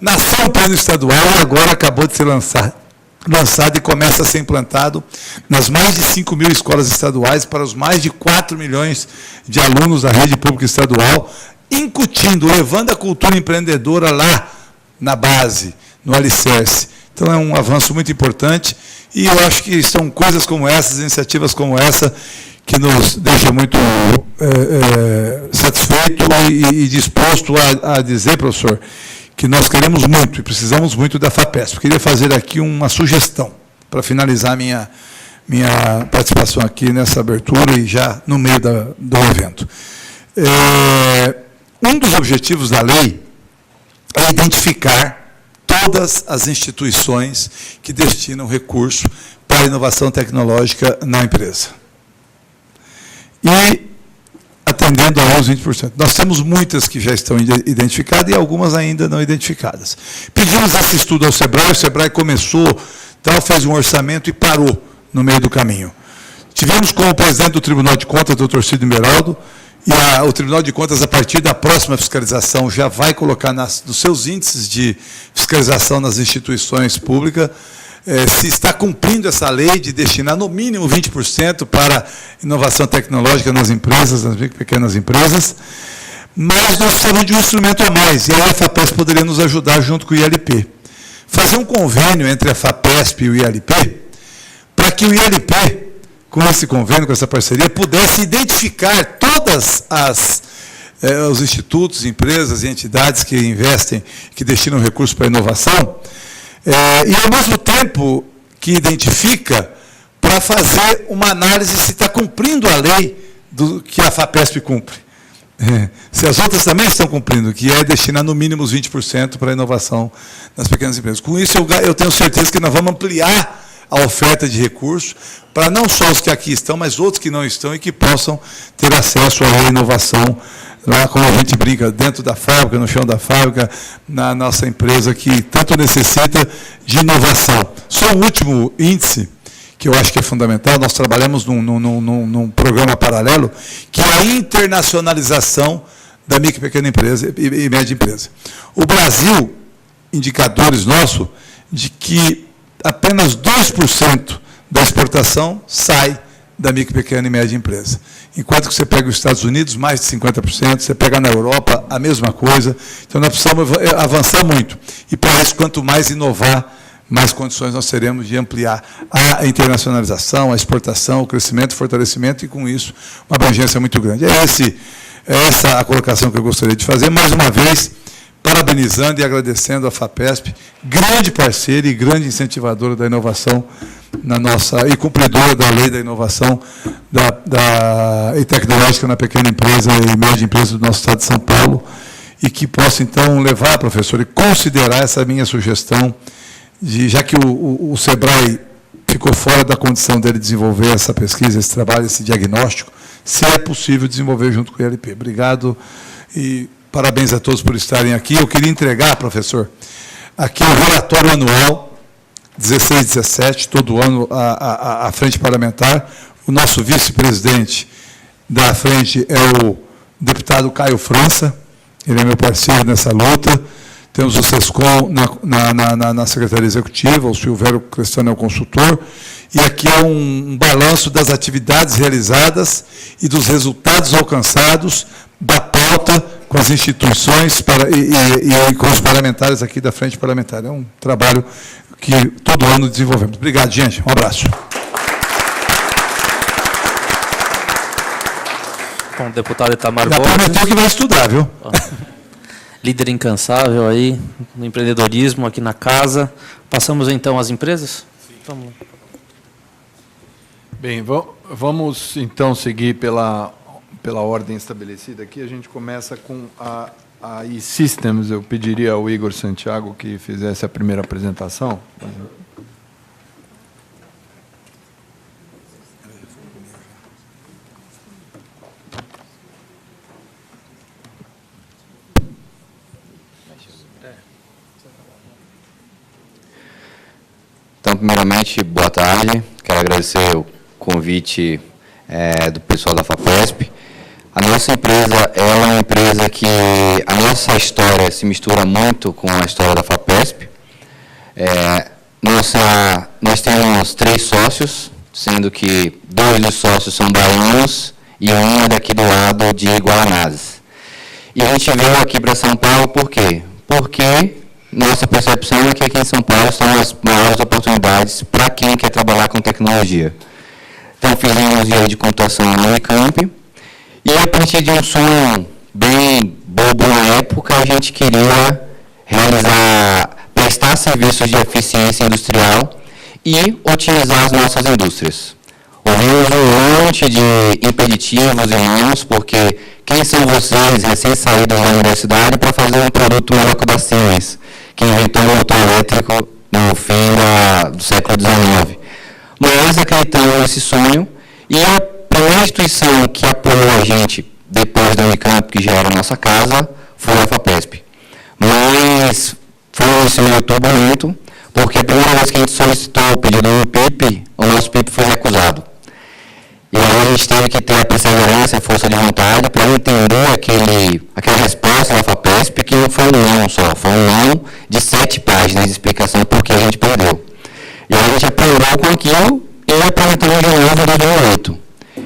nasceu o plano estadual e agora acabou de ser lançado e começa a ser implantado nas mais de 5 mil escolas estaduais para os mais de 4 milhões de alunos da rede pública estadual, incutindo, levando a cultura empreendedora lá na base, no alicerce. Então, é um avanço muito importante e eu acho que são coisas como essas, iniciativas como essa, que nos deixa muito satisfeito e disposto a dizer, professor, que nós queremos muito e precisamos muito da FAPESP. Eu queria fazer aqui uma sugestão para finalizar minha participação aqui nessa abertura e já no meio do evento. Um dos objetivos da lei é identificar todas as instituições que destinam recurso para a inovação tecnológica na empresa. E atendendo a uns 20%. Nós temos muitas que já estão identificadas e algumas ainda não identificadas. Pedimos esse estudo ao SEBRAE, o SEBRAE começou, fez um orçamento e parou no meio do caminho. Tivemos como presidente do Tribunal de Contas, doutor Cid Meraldo, e o Tribunal de Contas, a partir da próxima fiscalização, já vai colocar nos seus índices de fiscalização nas instituições públicas, se está cumprindo essa lei de destinar no mínimo 20% para inovação tecnológica nas empresas, nas pequenas empresas, mas nós precisamos de um instrumento a mais, e aí a FAPESP poderia nos ajudar junto com o ILP. Fazer um convênio entre a FAPESP e o ILP, para que o ILP, com esse convênio, com essa parceria, pudesse identificar todas os institutos, empresas e entidades que investem, que destinam recursos para a inovação, e, ao mesmo tempo, que identifica para fazer uma análise se está cumprindo a lei que a FAPESP cumpre. Se as outras também estão cumprindo, que é destinar no mínimo os 20% para a inovação nas pequenas empresas. Com isso, eu tenho certeza que nós vamos ampliar a oferta de recursos para não só os que aqui estão, mas outros que não estão e que possam ter acesso à inovação, lá como a gente brinca, dentro da fábrica, no chão da fábrica, na nossa empresa, que tanto necessita de inovação. Só um último índice, que eu acho que é fundamental, nós trabalhamos num programa paralelo, que é a internacionalização da micro e pequena empresa e média empresa. O Brasil, indicadores nossos, de que apenas 2% da exportação sai da micro, pequena e média empresa. Enquanto que você pega os Estados Unidos, mais de 50%, você pega na Europa, a mesma coisa. Então, nós precisamos avançar muito. E, para isso, quanto mais inovar, mais condições nós teremos de ampliar a internacionalização, a exportação, o crescimento, o fortalecimento, e, com isso, uma abrangência muito grande. É essa a colocação que eu gostaria de fazer. Mais uma vez, parabenizando e agradecendo a FAPESP, grande parceira e grande incentivadora da inovação e cumpridora da lei da inovação e tecnológica na pequena empresa e média empresa do nosso Estado de São Paulo, e que possa, então, levar, professor, e considerar essa minha sugestão, já que o SEBRAE ficou fora da condição dele desenvolver essa pesquisa, esse trabalho, esse diagnóstico, se é possível desenvolver junto com o ILP. Obrigado e parabéns a todos por estarem aqui. Eu queria entregar, professor, aqui o relatório anual, 16 e 17, todo ano, a Frente Parlamentar. O nosso vice-presidente da frente é o deputado Caio França, ele é meu parceiro nessa luta. Temos o SESCOM na Secretaria Executiva, o Silvério Cristiano é o consultor, e aqui é um balanço das atividades realizadas e dos resultados alcançados, da pauta com as instituições e com os parlamentares aqui da Frente Parlamentar. É um trabalho que todo ano desenvolvemos. Obrigado, gente. Um abraço. Bom, o deputado Itamar Já Borges. prometeu que vai estudar, viu? Líder incansável aí, no empreendedorismo aqui na casa. Passamos, então, às empresas? Vamos lá. Bem, vamos, então, seguir pela ordem estabelecida aqui. A gente começa com a E-Systems. Eu pediria ao Igor Santiago que fizesse a primeira apresentação. primeiramente, boa tarde. Quero agradecer o convite do pessoal da FAPESP. A nossa empresa é uma empresa que a nossa história se mistura muito com a história da FAPESP. Nós temos 3 sócios, sendo que 2 dos sócios são baianos e um é daqui do lado de Guanás. E a gente veio aqui para São Paulo por quê? Porque nossa percepção é que aqui em São Paulo são as maiores oportunidades para quem quer trabalhar com tecnologia. Então, fizemos engenharia de computação na Unicamp, e a partir de um sonho bem bobo na época, a gente queria prestar serviços de eficiência industrial e otimizar as nossas indústrias. Ouvimos um monte de impeditivos e mãos, porque quem são vocês, recém-saídos da universidade, para fazer um produto melhor que o da Siemens, que inventou o motor elétrico no fim do século XIX. Mas acreditamos nesse sonho, e a primeira instituição que apoiou a gente, depois da Unicamp, que já era a nossa casa, foi a FAPESP. Mas foi esse meio turbulento, porque a primeira vez que a gente solicitou o pedido do PIP, o nosso PIP foi recusado. E aí a gente teve que ter a perseverança e a força de vontade para entender aquela resposta da FAPESP, que não foi um não só, foi um não de 7 páginas de explicação por que a gente perdeu. E aí a gente aprendeu com aquilo e apresentamos de novo em 2008.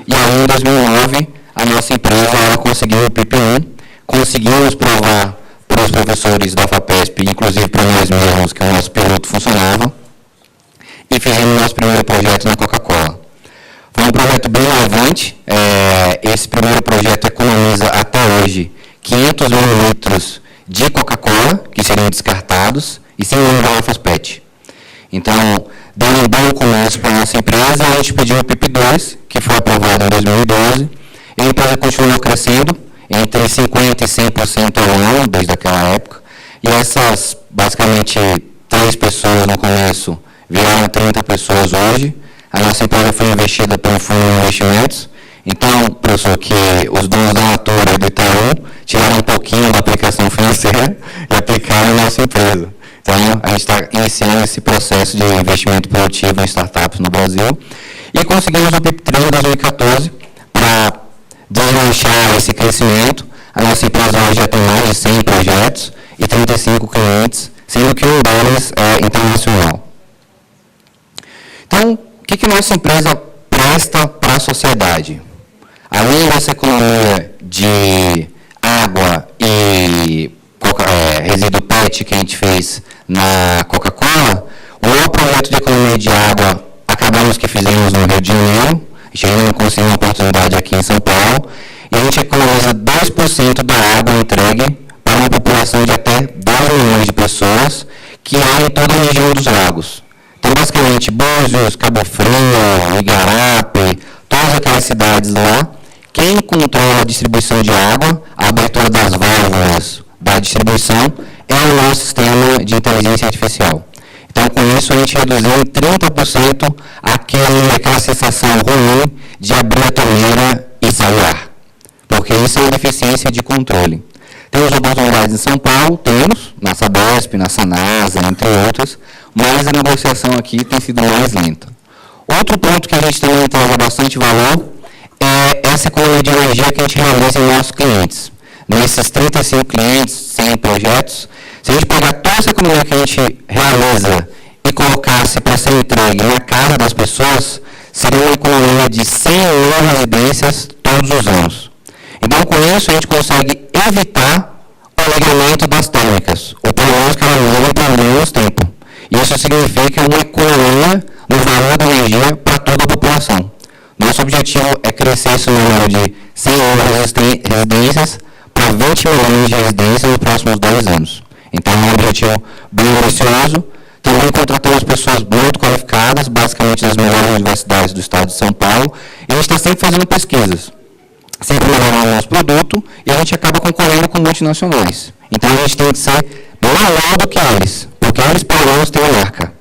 E aí em 2009 a nossa empresa conseguiu o PIP1, conseguimos provar para os professores da FAPESP, inclusive para nós mesmos, que o nosso piloto funcionava, e fizemos o nosso primeiro projeto na Coca-Cola. Foi um projeto bem relevante. Esse primeiro projeto economiza até hoje 500 mil litros de Coca-Cola, que seriam descartados, e 100 mil garrafas PET. Então, dando um bom começo para a nossa empresa, a gente pediu o PIP2, que foi aprovado em 2012, e a empresa continuou crescendo, entre 50% e 100% ao ano, desde aquela época, e essas, basicamente, 3 pessoas no começo viraram 30 pessoas hoje. A nossa empresa foi investida por um fundo de investimentos. Então, professor, que os donos da Natura e do Itaú tiraram um pouquinho da aplicação financeira e aplicaram na nossa empresa. Então, a gente está iniciando esse processo de investimento produtivo em startups no Brasil. E conseguimos o PIP3 em 2014 para deslanchar esse crescimento. A nossa empresa hoje já tem mais de 100 projetos e 35 clientes, sendo que um deles é internacional. Então, o que nossa empresa presta para a sociedade? Além dessa economia de água e resíduo PET que a gente fez na Coca-Cola, o maior projeto de economia de água acabamos que fizemos no Rio de Janeiro. A gente ainda não conseguiu uma oportunidade aqui em São Paulo, e a gente economiza 2% da água entregue para uma população de até 10 milhões de pessoas que há em toda a região dos lagos. Então, basicamente, Búzios, Cabo Frio, Igarape, todas aquelas cidades lá, quem controla a distribuição de água, a abertura das válvulas da distribuição, é o nosso sistema de inteligência artificial. Então, com isso, a gente reduziu em 30% aquela sensação ruim de abrir a torneira e sair ar. Porque isso é uma deficiência de controle. Temos oportunidades em São Paulo, temos, na Sabesp, na Sanasa, entre outras, mas a negociação aqui tem sido mais lenta. Outro ponto que a gente também traz bastante valor é essa economia de energia que a gente realiza em nossos clientes. Nesses 35 clientes, 100 projetos, se a gente pegar toda essa economia que a gente realiza e colocasse para ser entregue na casa das pessoas, seria uma economia de 100 mil residências todos os anos. Então, com isso, a gente consegue evitar o ligamento das térmicas, ou pelo menos que elas vivem por menos tempo. Isso significa uma economia no valor da energia para toda a população. Nosso objetivo é crescer esse número de 100 mil residências para 20 milhões de residências nos próximos 10 anos. Então, é um objetivo bem ambicioso. Também contratamos pessoas muito qualificadas, basicamente das melhores universidades do estado de São Paulo, e a gente está sempre fazendo pesquisas, sempre melhorando o nosso produto, e a gente acaba concorrendo com multinacionais. Então, a gente tem que ser maior do que eles, porque eles, pelo menos, têm a marca.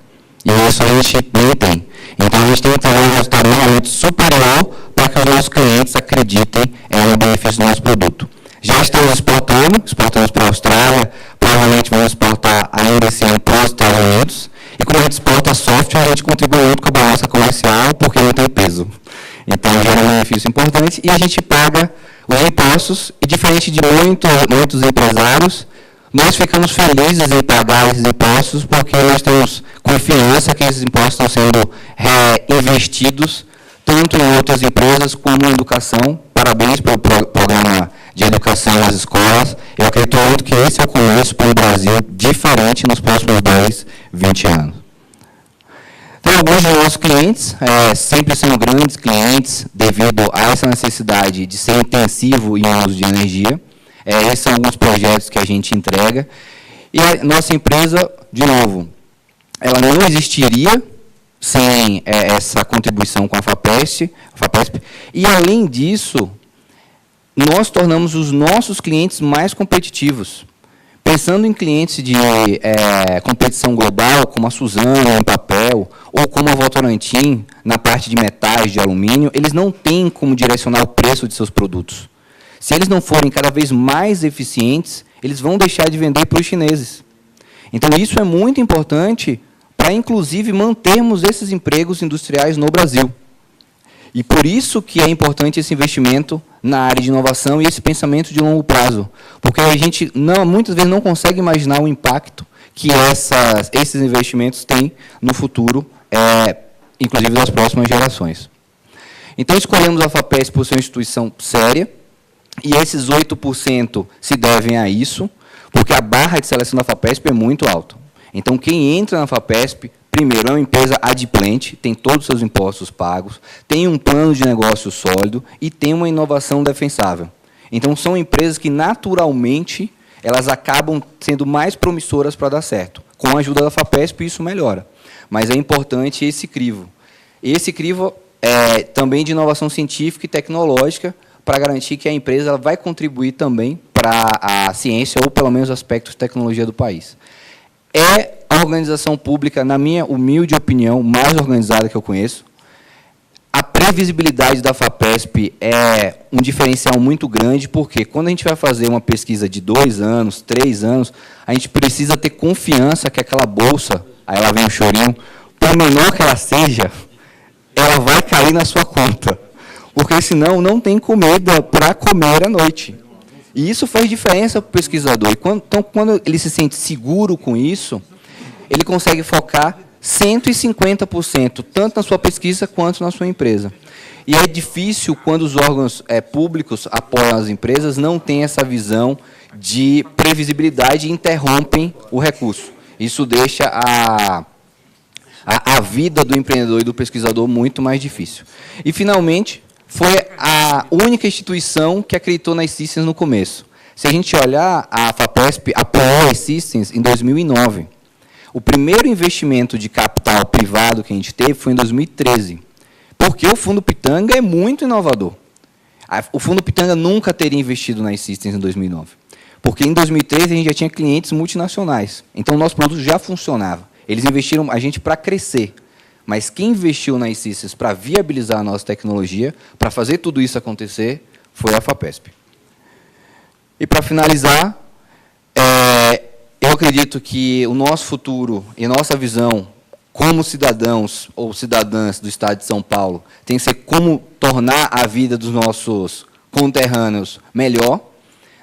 E isso a gente nem tem. Então, a gente tem que trazer um resultado realmente superior para que os nossos clientes acreditem no benefício do nosso produto. Já estamos exportamos para a Austrália, provavelmente vamos exportar ainda esse ano para os Estados Unidos, E como a gente exporta software, a gente contribui muito com a balança comercial, porque não tem peso. Então, gera um benefício importante e a gente paga os impostos, e diferente de muitos empresários, nós ficamos felizes em pagar esses impostos, porque nós temos confiança que esses impostos estão sendo reinvestidos, tanto em outras empresas como em educação. Parabéns pelo programa de educação nas escolas. Eu acredito muito que esse é o começo para o Brasil diferente nos próximos 10, 20 anos. Então, alguns dos nossos clientes sempre são grandes clientes devido a essa necessidade de ser intensivo em uso de energia. Esses são alguns projetos que a gente entrega. E a nossa empresa, de novo, ela não existiria sem essa contribuição com a FAPESP. E, além disso, nós tornamos os nossos clientes mais competitivos. Pensando em clientes de competição global, como a Suzano em papel, ou como a Votorantim na parte de metais, de alumínio, eles não têm como direcionar o preço de seus produtos. Se eles não forem cada vez mais eficientes, eles vão deixar de vender para os chineses. Então, isso é muito importante para, inclusive, mantermos esses empregos industriais no Brasil. E por isso que é importante esse investimento na área de inovação e esse pensamento de longo prazo. Porque a gente muitas vezes não consegue imaginar o impacto que esses investimentos têm no futuro, inclusive das próximas gerações. Então, escolhemos a FAPESP por ser uma instituição séria, e esses 8% se devem a isso, porque a barra de seleção da FAPESP é muito alta. Então, quem entra na FAPESP, primeiro, é uma empresa adimplente, tem todos os seus impostos pagos, tem um plano de negócio sólido e tem uma inovação defensável. Então, são empresas que, naturalmente, elas acabam sendo mais promissoras para dar certo. Com a ajuda da FAPESP, isso melhora. Mas é importante esse crivo. Esse crivo é também de inovação científica e tecnológica, para garantir que a empresa ela vai contribuir também para a ciência, ou pelo menos aspectos de tecnologia do país. É a organização pública, na minha humilde opinião, mais organizada que eu conheço. A previsibilidade da FAPESP é um diferencial muito grande, porque quando a gente vai fazer uma pesquisa de 2 anos, 3 anos, a gente precisa ter confiança que aquela bolsa, aí lá vem o chorinho, por menor que ela seja, ela vai cair na sua conta. Porque, senão, não tem comida para comer à noite. E isso faz diferença para o pesquisador. Então, quando ele se sente seguro com isso, ele consegue focar 150%, tanto na sua pesquisa quanto na sua empresa. E é difícil quando os órgãos públicos apoiam as empresas, não têm essa visão de previsibilidade e interrompem o recurso. Isso deixa a vida do empreendedor e do pesquisador muito mais difícil. E, finalmente, foi a única instituição que acreditou na E-Systems no começo. Se a gente olhar, a FAPESP apoiou a E-Systems em 2009. O primeiro investimento de capital privado que a gente teve foi em 2013. Porque o Fundo Pitanga é muito inovador. O Fundo Pitanga nunca teria investido na E-Systems em 2009. Porque em 2013 a gente já tinha clientes multinacionais. Então, o nosso produto já funcionava. Eles investiram a gente para crescer. Mas quem investiu na E-Systems para viabilizar a nossa tecnologia, para fazer tudo isso acontecer, foi a FAPESP. E, para finalizar, eu acredito que o nosso futuro e nossa visão como cidadãos ou cidadãs do Estado de São Paulo tem que ser como tornar a vida dos nossos conterrâneos melhor.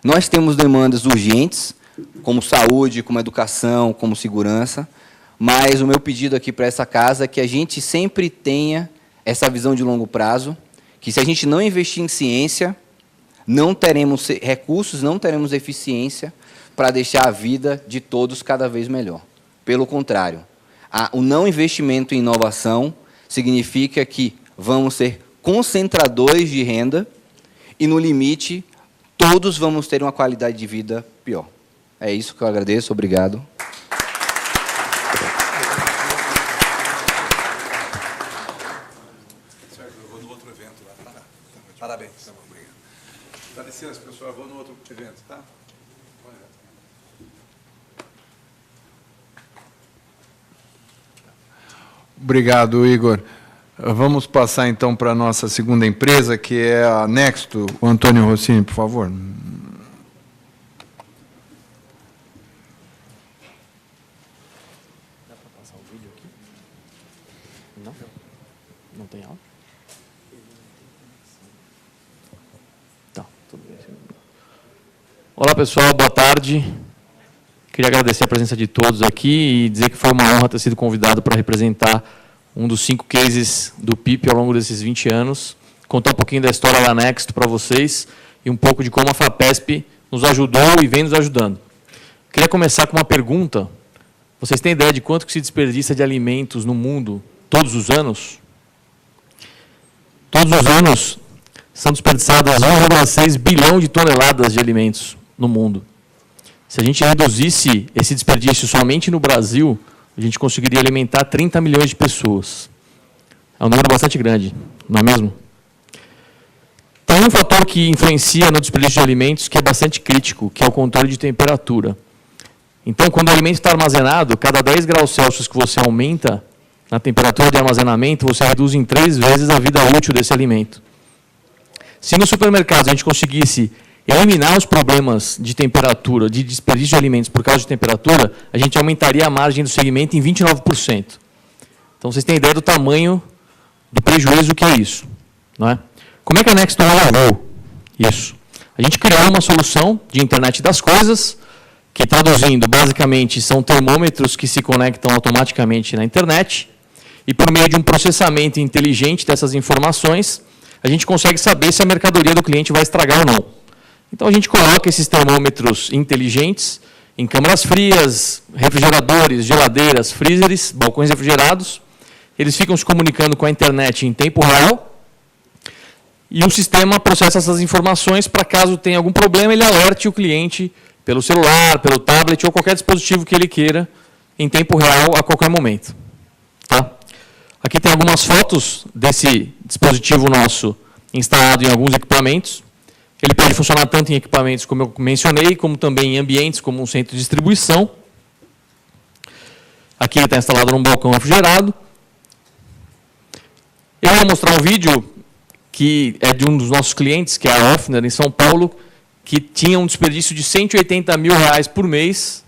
Nós temos demandas urgentes, como saúde, como educação, como segurança, mas o meu pedido aqui para essa casa é que a gente sempre tenha essa visão de longo prazo, que se a gente não investir em ciência, não teremos recursos, não teremos eficiência para deixar a vida de todos cada vez melhor. Pelo contrário, o não investimento em inovação significa que vamos ser concentradores de renda e, no limite, todos vamos ter uma qualidade de vida pior. É isso que eu agradeço. Obrigado. Parabéns. Obrigado. Dá licença, pessoal. Eu vou no outro evento, tá? Obrigado, Igor. Vamos passar, então, para a nossa segunda empresa, que é a Nexto. O Antônio Rossini, por favor. Olá, pessoal, boa tarde. Queria agradecer a presença de todos aqui e dizer que foi uma honra ter sido convidado para representar um dos 5 cases do PIP ao longo desses 20 anos, contar um pouquinho da história da Nexto para vocês e um pouco de como a FAPESP nos ajudou e vem nos ajudando. Queria começar com uma pergunta. Vocês têm ideia de quanto que se desperdiça de alimentos no mundo todos os anos? Todos os anos são desperdiçadas 1,6 bilhão de toneladas de alimentos no mundo. Se a gente reduzisse esse desperdício somente no Brasil, a gente conseguiria alimentar 30 milhões de pessoas. É um número bastante grande, não é mesmo? Tem um fator que influencia no desperdício de alimentos que é bastante crítico, que é o controle de temperatura. Então, quando o alimento está armazenado, cada 10 graus Celsius que você aumenta na temperatura de armazenamento, você reduz em 3 vezes a vida útil desse alimento. Se no supermercado a gente conseguisse eliminar os problemas de temperatura, de desperdício de alimentos por causa de temperatura, a gente aumentaria a margem do segmento em 29%. Então, vocês têm ideia do tamanho do prejuízo que é isso, não é? Como é que a Nexto resolveu isso? A gente criou uma solução de internet das coisas, que, traduzindo, basicamente, são termômetros que se conectam automaticamente na internet, e por meio de um processamento inteligente dessas informações, a gente consegue saber se a mercadoria do cliente vai estragar ou não. Então, a gente coloca esses termômetros inteligentes em câmaras frias, refrigeradores, geladeiras, freezers, balcões refrigerados. Eles ficam se comunicando com a internet em tempo real. E o sistema processa essas informações para, caso tenha algum problema, ele alerte o cliente pelo celular, pelo tablet ou qualquer dispositivo que ele queira, em tempo real, a qualquer momento. Tá? Aqui tem algumas fotos desse dispositivo nosso instalado em alguns equipamentos. Ele pode funcionar tanto em equipamentos, como eu mencionei, como também em ambientes, como um centro de distribuição. Aqui ele está instalado num balcão refrigerado. Eu vou mostrar um vídeo que é de um dos nossos clientes, que é a Offner, em São Paulo, que tinha um desperdício de R$180 mil por mês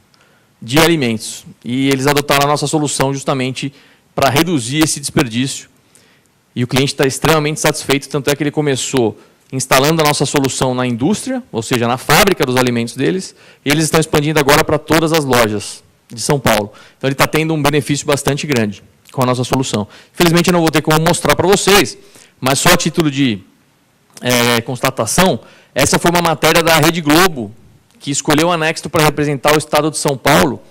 de alimentos. E eles adotaram a nossa solução justamente para reduzir esse desperdício. E o cliente está extremamente satisfeito, tanto é que ele começou instalando a nossa solução na indústria, ou seja, na fábrica dos alimentos deles, e eles estão expandindo agora para todas as lojas de São Paulo. Então, ele está tendo um benefício bastante grande com a nossa solução. Infelizmente, eu não vou ter como mostrar para vocês, mas só a título de constatação, essa foi uma matéria da Rede Globo, que escolheu a Nexto para representar o estado de São Paulo,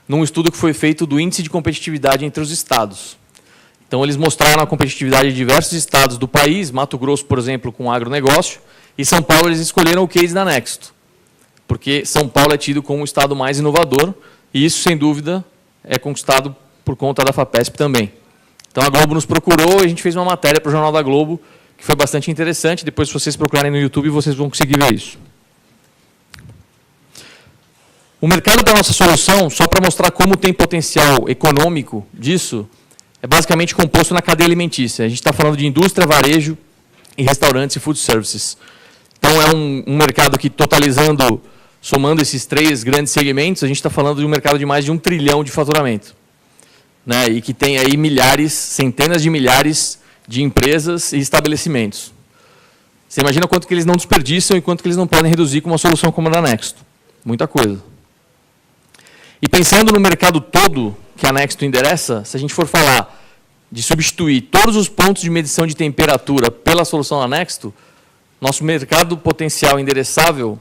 num estudo que foi feito do índice de competitividade entre os estados. Então, eles mostraram a competitividade de diversos estados do país, Mato Grosso, por exemplo, com agronegócio, e São Paulo eles escolheram o case da Nexto, porque São Paulo é tido como o estado mais inovador, e isso, sem dúvida, é conquistado por conta da FAPESP também. Então, a Globo nos procurou e a gente fez uma matéria para o Jornal da Globo, que foi bastante interessante. Depois, se vocês procurarem no YouTube, vocês vão conseguir ver isso. O mercado da nossa solução, só para mostrar como tem potencial econômico disso, é basicamente composto na cadeia alimentícia. A gente está falando de indústria, varejo e restaurantes e food services. Então, é um mercado que, totalizando, somando esses 3 grandes segmentos, a gente está falando de um mercado de mais de 1 trilhão de faturamento. Né? E que tem aí milhares, centenas de milhares de empresas e estabelecimentos. Você imagina quanto que eles não desperdiçam e quanto que eles não podem reduzir com uma solução como a da Nexto. Muita coisa. E pensando no mercado todo que a Nexto endereça, se a gente for falar de substituir todos os pontos de medição de temperatura pela solução da Nexto, nosso mercado potencial endereçável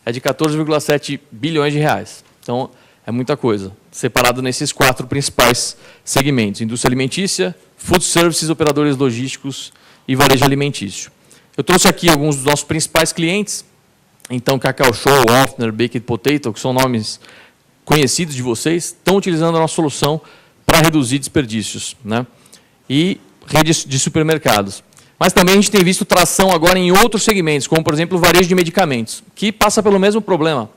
é de 14,7 bilhões de reais. Então, é muita coisa, separado nesses 4 principais segmentos: indústria alimentícia, food services, operadores logísticos e varejo alimentício. Eu trouxe aqui alguns dos nossos principais clientes, então Cacau Show, Offner, Baked Potato, que são nomes conhecidos de vocês, estão utilizando a nossa solução para reduzir desperdícios, né? E redes de supermercados. Mas também a gente tem visto tração agora em outros segmentos, como, por exemplo, o varejo de medicamentos, que passa pelo mesmo problema.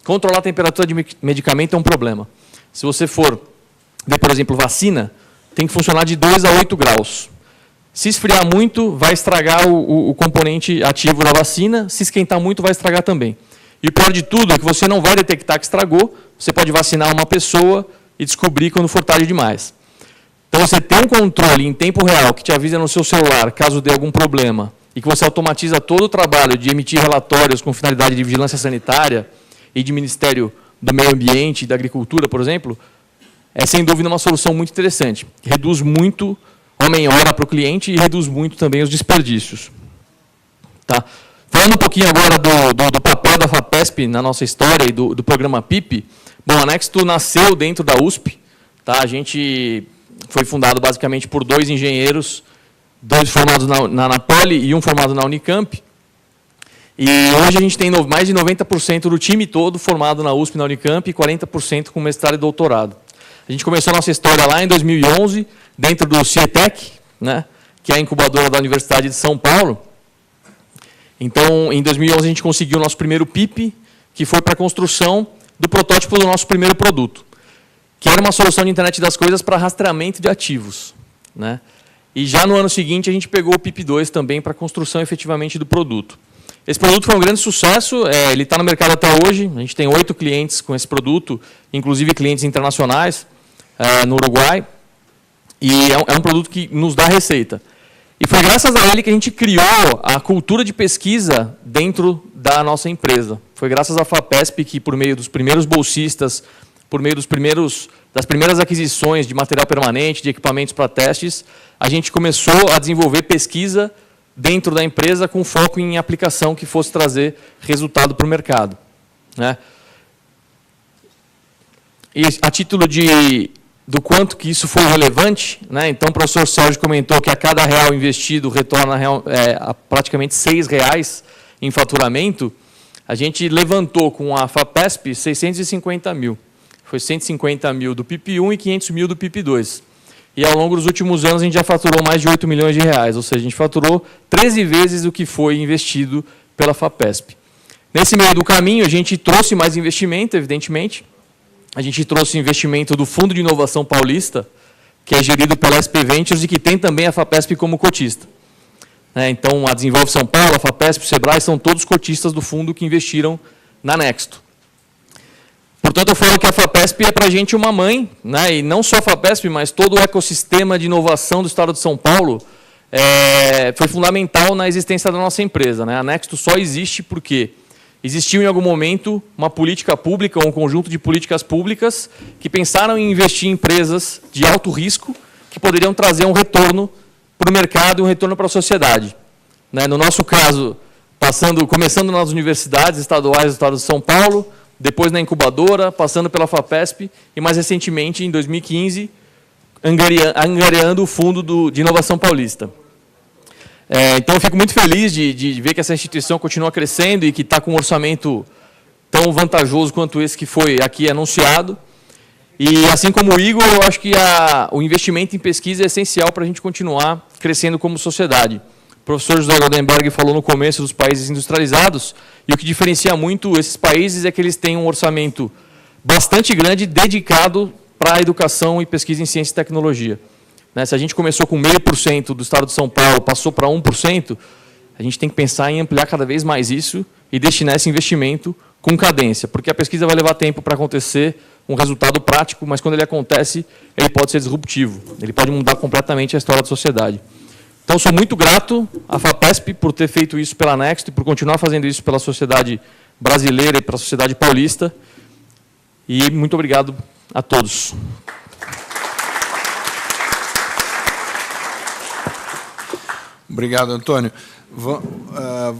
Controlar a temperatura de medicamento é um problema. Se você for ver, por exemplo, vacina, tem que funcionar de 2 a 8 graus. Se esfriar muito, vai estragar o componente ativo da vacina. Se esquentar muito, vai estragar também. E o pior de tudo é que você não vai detectar que estragou. Você pode vacinar uma pessoa e descobrir quando for tarde demais. Então, você tem um controle em tempo real que te avisa no seu celular, caso dê algum problema, e que você automatiza todo o trabalho de emitir relatórios com finalidade de vigilância sanitária e de Ministério do Meio Ambiente e da Agricultura, por exemplo, é sem dúvida uma solução muito interessante. Reduz muito homem-hora para o cliente e reduz muito também os desperdícios. Tá? Falando um pouquinho agora do papel da FAPESP na nossa história e do programa PIP, bom, a Nexto nasceu dentro da USP. Tá? A gente foi fundado basicamente por 2 engenheiros, 2 formados na Poli e 1 formado na Unicamp. E hoje a gente tem mais de 90% do time todo formado na USP e na Unicamp e 40% com mestrado e doutorado. A gente começou a nossa história lá em 2011, dentro do CIETEC, né, que é a incubadora da Universidade de São Paulo. Então, em 2011, a gente conseguiu o nosso primeiro PIP, que foi para a construção do protótipo do nosso primeiro produto, que era uma solução de internet das coisas para rastreamento de ativos. Né? E já no ano seguinte, a gente pegou o PIP 2 também para a construção efetivamente do produto. Esse produto foi um grande sucesso, ele está no mercado até hoje, a gente tem 8 clientes com esse produto, inclusive clientes internacionais no Uruguai, e é um produto que nos dá receita. E foi graças a ele que a gente criou a cultura de pesquisa dentro da nossa empresa. Foi graças à FAPESP que, por meio dos primeiros bolsistas, por meio das primeiras aquisições de material permanente, de equipamentos para testes, a gente começou a desenvolver pesquisa dentro da empresa com foco em aplicação que fosse trazer resultado para o mercado. Né? E a título do quanto que isso foi relevante, né? Então o professor Sérgio comentou que a cada real investido retorna praticamente R$6 em faturamento. A gente levantou com a FAPESP 650 mil. Foi 150 mil do PIP 1 e 500 mil do PIP 2. E ao longo dos últimos anos a gente já faturou mais de R$8 milhões, ou seja, a gente faturou 13 vezes o que foi investido pela FAPESP. Nesse meio do caminho, a gente trouxe mais investimento, evidentemente. A gente trouxe investimento do Fundo de Inovação Paulista, que é gerido pela SP Ventures e que tem também a FAPESP como cotista. Então, a Desenvolve São Paulo, a FAPESP, o Sebrae, são todos cotistas do fundo que investiram na Nexto. Portanto, eu falo que a FAPESP é para a gente uma mãe, né? E não só a FAPESP, mas todo o ecossistema de inovação do Estado de São Paulo foi fundamental na existência da nossa empresa. Né? A Nexto só existe porque existiu em algum momento uma política pública, um conjunto de políticas públicas que pensaram em investir em empresas de alto risco que poderiam trazer um retorno para o mercado e um retorno para a sociedade. Né? No nosso caso, começando nas universidades estaduais do Estado de São Paulo, depois na incubadora, passando pela FAPESP e, mais recentemente, em 2015, angariando o Fundo de Inovação Paulista. Então, eu fico muito feliz de ver que essa instituição continua crescendo e que está com um orçamento tão vantajoso quanto esse que foi aqui anunciado. E, assim como o Igor, eu acho que o investimento em pesquisa é essencial para a gente continuar crescendo como sociedade. O professor José Goldenberg falou no começo dos países industrializados, e o que diferencia muito esses países é que eles têm um orçamento bastante grande dedicado para a educação e pesquisa em ciência e tecnologia. Se a gente começou com 0,5% do Estado de São Paulo, passou para 1%, a gente tem que pensar em ampliar cada vez mais isso e destinar esse investimento com cadência, porque a pesquisa vai levar tempo para acontecer, um resultado prático, mas quando ele acontece, ele pode ser disruptivo, ele pode mudar completamente a história da sociedade. Então, sou muito grato à FAPESP por ter feito isso pela Nexto e por continuar fazendo isso pela sociedade brasileira e pela sociedade paulista. E muito obrigado a todos. Obrigado, Antônio.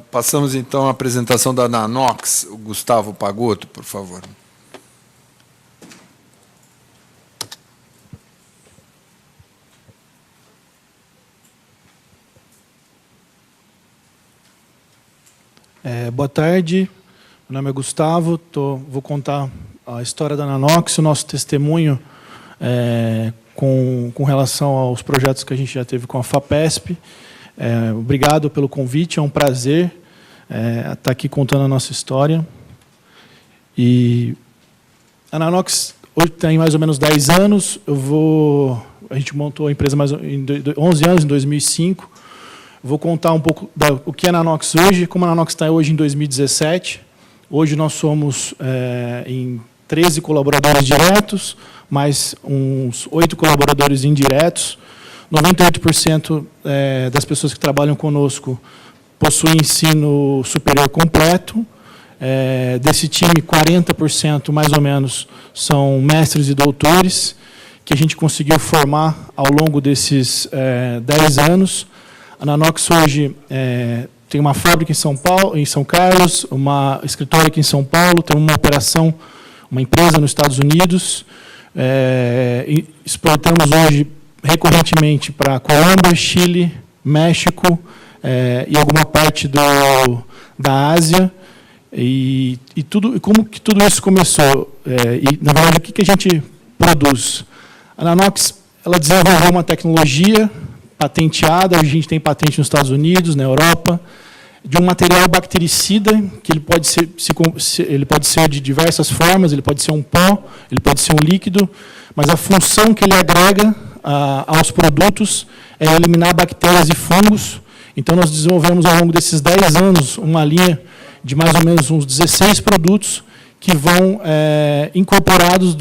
Passamos, então, à apresentação da Nanox. O Gustavo Pagotto, por favor. Boa tarde, meu nome é Gustavo, vou contar a história da Nanox, o nosso testemunho com relação aos projetos que a gente já teve com a FAPESP. Obrigado pelo convite, é um prazer estar aqui contando a nossa história. E a Nanox hoje tem mais ou menos 10 anos, a gente montou a empresa em 11 anos, em 2005. Vou contar um pouco o que é a Nanox hoje, como a Nanox está hoje em 2017. Hoje nós somos em 13 colaboradores diretos, mais uns 8 colaboradores indiretos. 98% das pessoas que trabalham conosco possuem ensino superior completo. Desse time, 40% mais ou menos são mestres e doutores, que a gente conseguiu formar ao longo desses 10 anos. A Nanox hoje tem uma fábrica em São Paulo, em São Carlos, uma escritório aqui em São Paulo, tem uma operação, uma empresa nos Estados Unidos. Exportamos hoje recorrentemente para Colômbia, Chile, México e alguma parte da Ásia. E como que tudo isso começou? Na verdade, o que a gente produz? A Nanox, ela desenvolveu uma tecnologia patenteada, a gente tem patente nos Estados Unidos, na Europa, de um material bactericida, que ele pode ser de diversas formas, ele pode ser um pó, ele pode ser um líquido, mas a função que ele agrega aos produtos é eliminar bactérias e fungos. Então, nós desenvolvemos, ao longo desses 10 anos, uma linha de mais ou menos uns 16 produtos que vão incorporados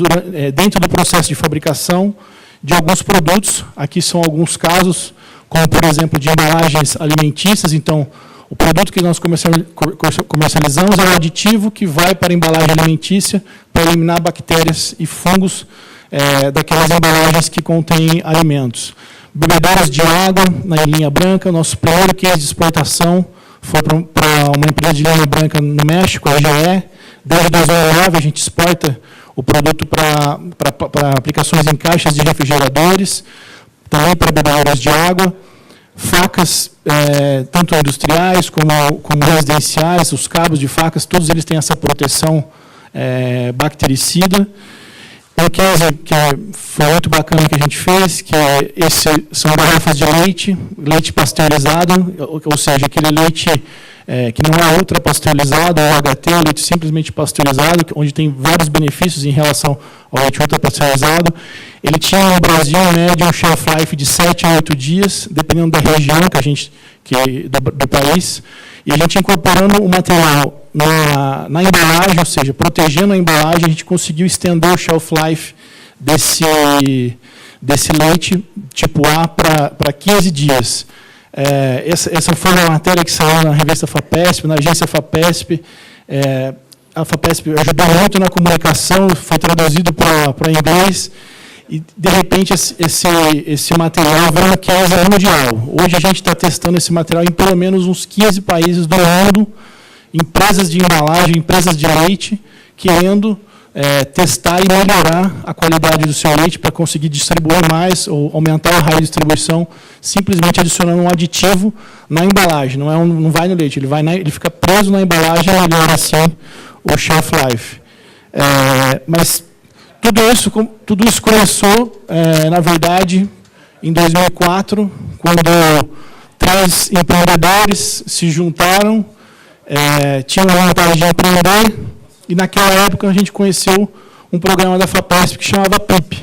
dentro do processo de fabricação de alguns produtos. Aqui são alguns casos, como, por exemplo, de embalagens alimentícias. Então, o produto que nós comercializamos é um aditivo que vai para a embalagem alimentícia para eliminar bactérias e fungos daquelas embalagens que contêm alimentos. Bebedouros de água, na linha branca. Nosso primeiro case de exportação foi para uma empresa de linha branca no México, a GE. Desde 2009, a gente exporta o produto para aplicações em caixas de refrigeradores, também para bebedouros de água, facas, tanto industriais como residenciais, os cabos de facas, todos eles têm essa proteção bactericida. Um case que foi muito bacana que a gente fez, que são garrafas de leite pasteurizado, ou seja, aquele leite que não é ultrapasteurizado, ou HT, o leite simplesmente pasteurizado, onde tem vários benefícios em relação ao leite ultrapasteurizado. Ele tinha no Brasil, em média, um shelf life de 7 a 8 dias, dependendo da região do país. E a gente incorporando o material na embalagem, ou seja, protegendo a embalagem, a gente conseguiu estender o shelf life desse leite tipo A para 15 dias. Essa foi uma matéria que saiu na revista FAPESP, na agência FAPESP. A FAPESP ajudou muito na comunicação, foi traduzido para inglês. E, de repente, esse material vai no case mundial. Hoje, a gente está testando esse material em pelo menos uns 15 países do mundo, empresas de embalagem, empresas de leite, querendo testar e melhorar a qualidade do seu leite para conseguir distribuir mais ou aumentar o raio de distribuição, simplesmente adicionando um aditivo na embalagem. Não vai no leite, ele fica preso na embalagem e melhora, assim, o shelf life. Mas tudo isso começou, na verdade, em 2004, quando 3 empreendedores se juntaram, tinham a vontade de empreender, e naquela época a gente conheceu um programa da FAPESP que chamava PIP.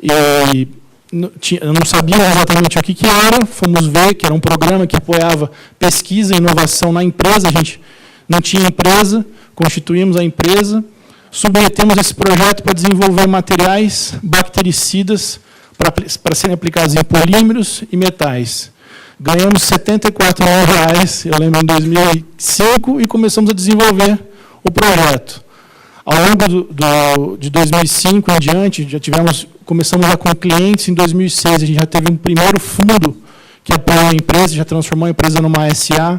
E não sabíamos exatamente o que era, fomos ver que era um programa que apoiava pesquisa e inovação na empresa. A gente não tinha empresa, constituímos a empresa, submetemos esse projeto para desenvolver materiais bactericidas para serem aplicados em polímeros e metais. Ganhamos R$74 mil, eu lembro, em 2005, e começamos a desenvolver o projeto. Ao longo de 2005 em diante, começamos a com clientes. Em 2006, a gente já teve um primeiro fundo que apoiou a empresa, já transformou a empresa numa SA.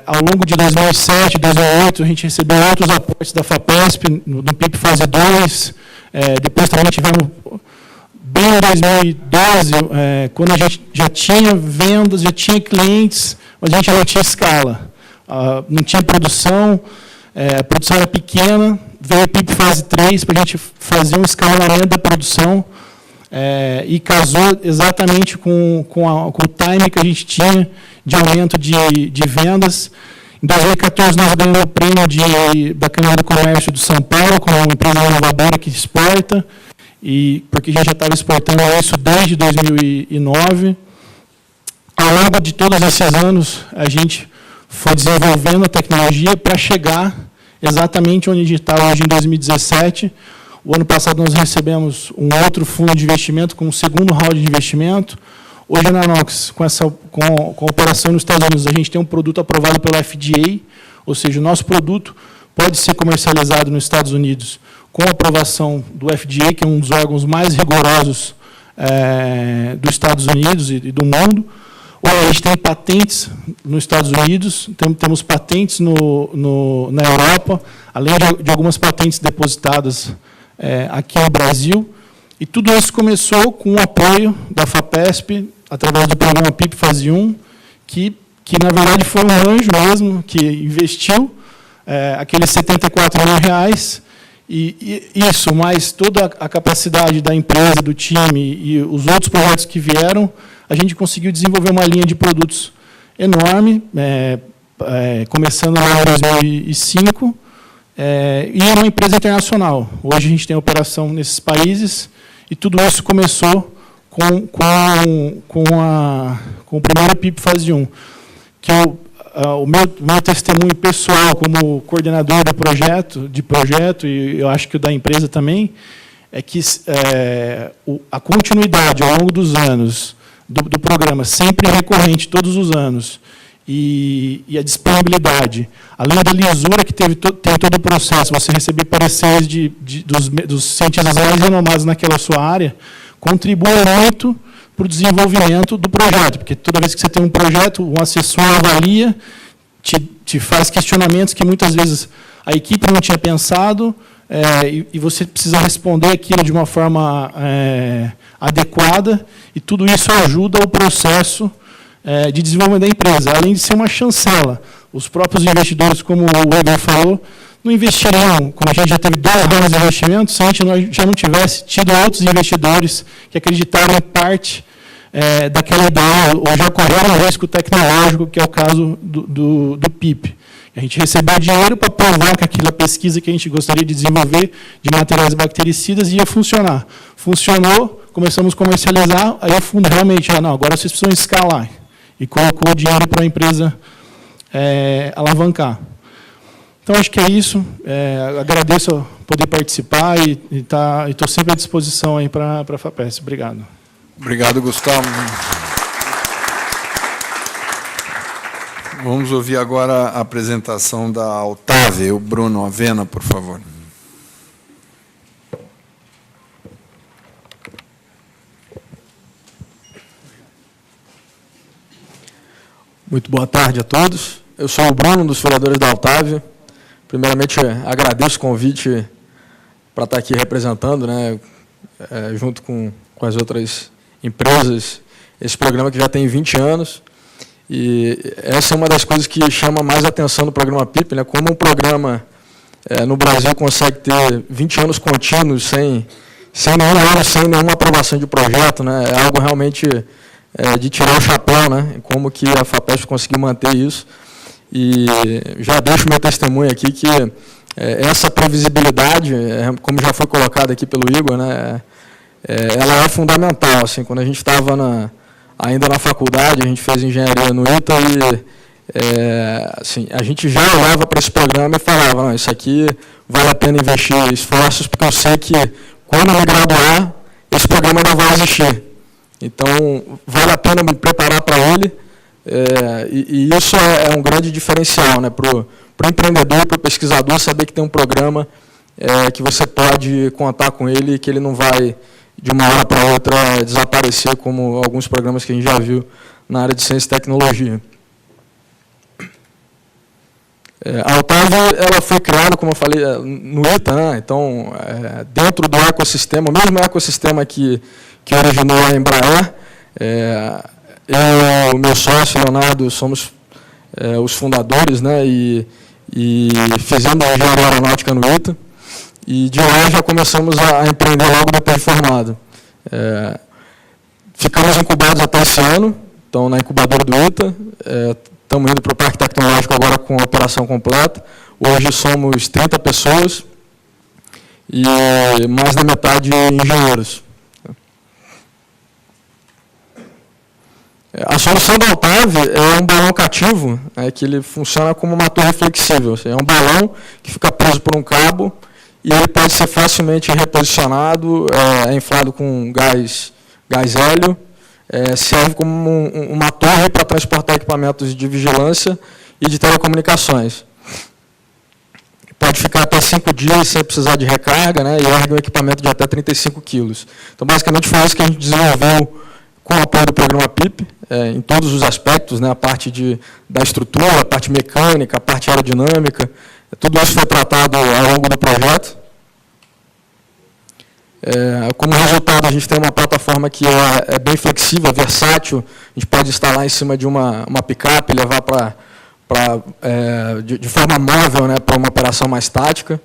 Ao longo de 2007, 2008, a gente recebeu outros aportes da FAPESP, no PIP fase 2. Depois também tivemos, bem em 2012, quando a gente já tinha vendas, já tinha clientes, mas a gente não tinha escala. Não tinha produção, a produção era pequena, veio a PIP fase 3 para a gente fazer um escalonamento da produção, e casou exatamente com o time que a gente tinha de aumento de vendas. Em 2014, nós ganhamos o prêmio da Câmara do Comércio de São Paulo, como uma empresa inovadora que exporta, porque a gente já estava exportando isso desde 2009. Ao longo de todos esses anos, a gente foi desenvolvendo a tecnologia para chegar exatamente onde a gente está hoje, em 2017. O ano passado nós recebemos um outro fundo de investimento, com um segundo round de investimento. Hoje a Nanox, com a operação nos Estados Unidos, a gente tem um produto aprovado pela FDA, Ou seja, o nosso produto pode ser comercializado nos Estados Unidos com aprovação do FDA, que é um dos órgãos mais rigorosos dos Estados Unidos e do mundo. Ou a gente tem patentes nos Estados Unidos, temos patentes na Europa, além de algumas patentes depositadas aqui no Brasil. E tudo isso começou com o apoio da FAPESP, através do programa PIP Fase 1, que na verdade foi um anjo mesmo, que investiu aqueles R$74 mil, e isso, mais toda a capacidade da empresa, do time e os outros projetos que vieram, a gente conseguiu desenvolver uma linha de produtos enorme, começando lá em 2005, e é uma empresa internacional. Hoje a gente tem operação nesses países, e tudo isso começou com o primeiro PIP Fase 1, que o meu testemunho pessoal como coordenador de projeto, e eu acho que o da empresa também, é que a continuidade ao longo dos anos do programa, sempre recorrente, todos os anos, e a disponibilidade, além da lisura que tem todo o processo, você receber pareceres dos cientistas mais renomados naquela sua área, contribui muito para o desenvolvimento do projeto, porque toda vez que você tem um projeto, um assessor avalia, te faz questionamentos que muitas vezes a equipe não tinha pensado, e você precisa responder aquilo de uma forma adequada, e tudo isso ajuda o processo de desenvolvimento da empresa, além de ser uma chancela. Os próprios investidores, como o Weber falou, não investiriam, como a gente já teve 2 anos de investimento, se a gente já não tivesse tido outros investidores que acreditaram em parte daquela ideia, ou já correram um risco tecnológico, que é o caso do PIP. A gente recebeu dinheiro para provar que aquela pesquisa que a gente gostaria de desenvolver de materiais bactericidas ia funcionar. Funcionou, começamos a comercializar, aí o fundo realmente, não, agora vocês precisam escalar. E colocou o dinheiro para a empresa alavancar. Então, acho que é isso. Agradeço poder participar e estou sempre à disposição aí para a FAPESP. Obrigado. Obrigado, Gustavo. Vamos ouvir agora a apresentação da Altave. O Bruno Avena, por favor. Muito boa tarde a todos. Eu sou o Bruno, um dos fundadores da Altave. Primeiramente, agradeço o convite para estar aqui representando, né, junto com as outras empresas, esse programa que já tem 20 anos. E essa é uma das coisas que chama mais atenção do programa PIP, né, como um programa no Brasil consegue ter 20 anos contínuos sem nenhuma aprovação de projeto, né, é algo realmente de tirar o chapéu, né, como que a FAPESP conseguiu manter isso. E já deixo meu testemunho aqui que essa previsibilidade, como já foi colocado aqui pelo Igor, né, ela é fundamental. Assim, quando a gente estava ainda na faculdade, a gente fez engenharia no ITA e assim, a gente já olhava para esse programa e falava, não, isso aqui vale a pena investir esforços, porque eu sei que quando eu me graduar, esse programa ainda vai existir. Então, vale a pena me preparar para ele, e isso é um grande diferencial, né, para o empreendedor, para o pesquisador, saber que tem um programa que você pode contar com ele e que ele não vai, de uma hora para outra, desaparecer, como alguns programas que a gente já viu na área de ciência e tecnologia. A Altave, ela foi criada, como eu falei, no ITA, né? Então, dentro do ecossistema, o mesmo ecossistema que originou a Embraer. Eu e o meu sócio, Leonardo, somos os fundadores, né? E fizemos a engenharia aeronáutica no ITA. E de lá já começamos a empreender logo depois de formado. Ficamos incubados até esse ano, então na incubadora do ITA. Estamos indo para o Parque Tecnológico agora com a operação completa. Hoje somos 30 pessoas e mais da metade engenheiros. A solução da Altave é um balão cativo, que ele funciona como uma torre flexível. É um balão que fica preso por um cabo e ele pode ser facilmente reposicionado, inflado com gás hélio. Serve como uma torre para transportar equipamentos de vigilância e de telecomunicações. pode ficar até 5 dias sem precisar de recarga, né, e ergue um equipamento de até 35 quilos. Então, basicamente, foi isso que a gente desenvolveu com o apoio do programa PIP, em todos os aspectos, né, a parte da estrutura, a parte mecânica, a parte aerodinâmica, tudo isso foi tratado ao longo do projeto. Como resultado, a gente tem uma plataforma que é bem flexível, versátil, a gente pode instalar em cima de uma picape e levar de forma móvel, né, para uma operação mais tática.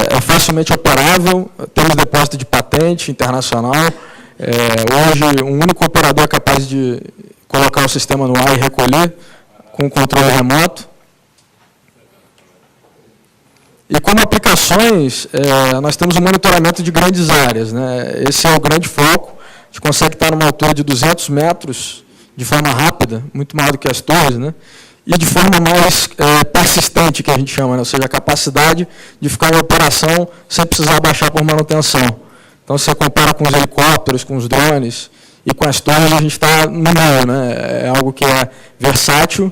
É facilmente operável, temos depósito de patente internacional. Hoje, um único operador é capaz de colocar o sistema no ar e recolher com controle remoto. E como aplicações, nós temos o monitoramento de grandes áreas, né? Esse é o grande foco. A gente consegue estar numa altura de 200 metros de forma rápida, muito maior do que as torres, né? E de forma mais persistente, que a gente chama, né? Ou seja, a capacidade de ficar em operação sem precisar baixar por manutenção. Então, se você compara com os helicópteros, com os drones e com as torres, a gente está no meio, né? É algo que é versátil,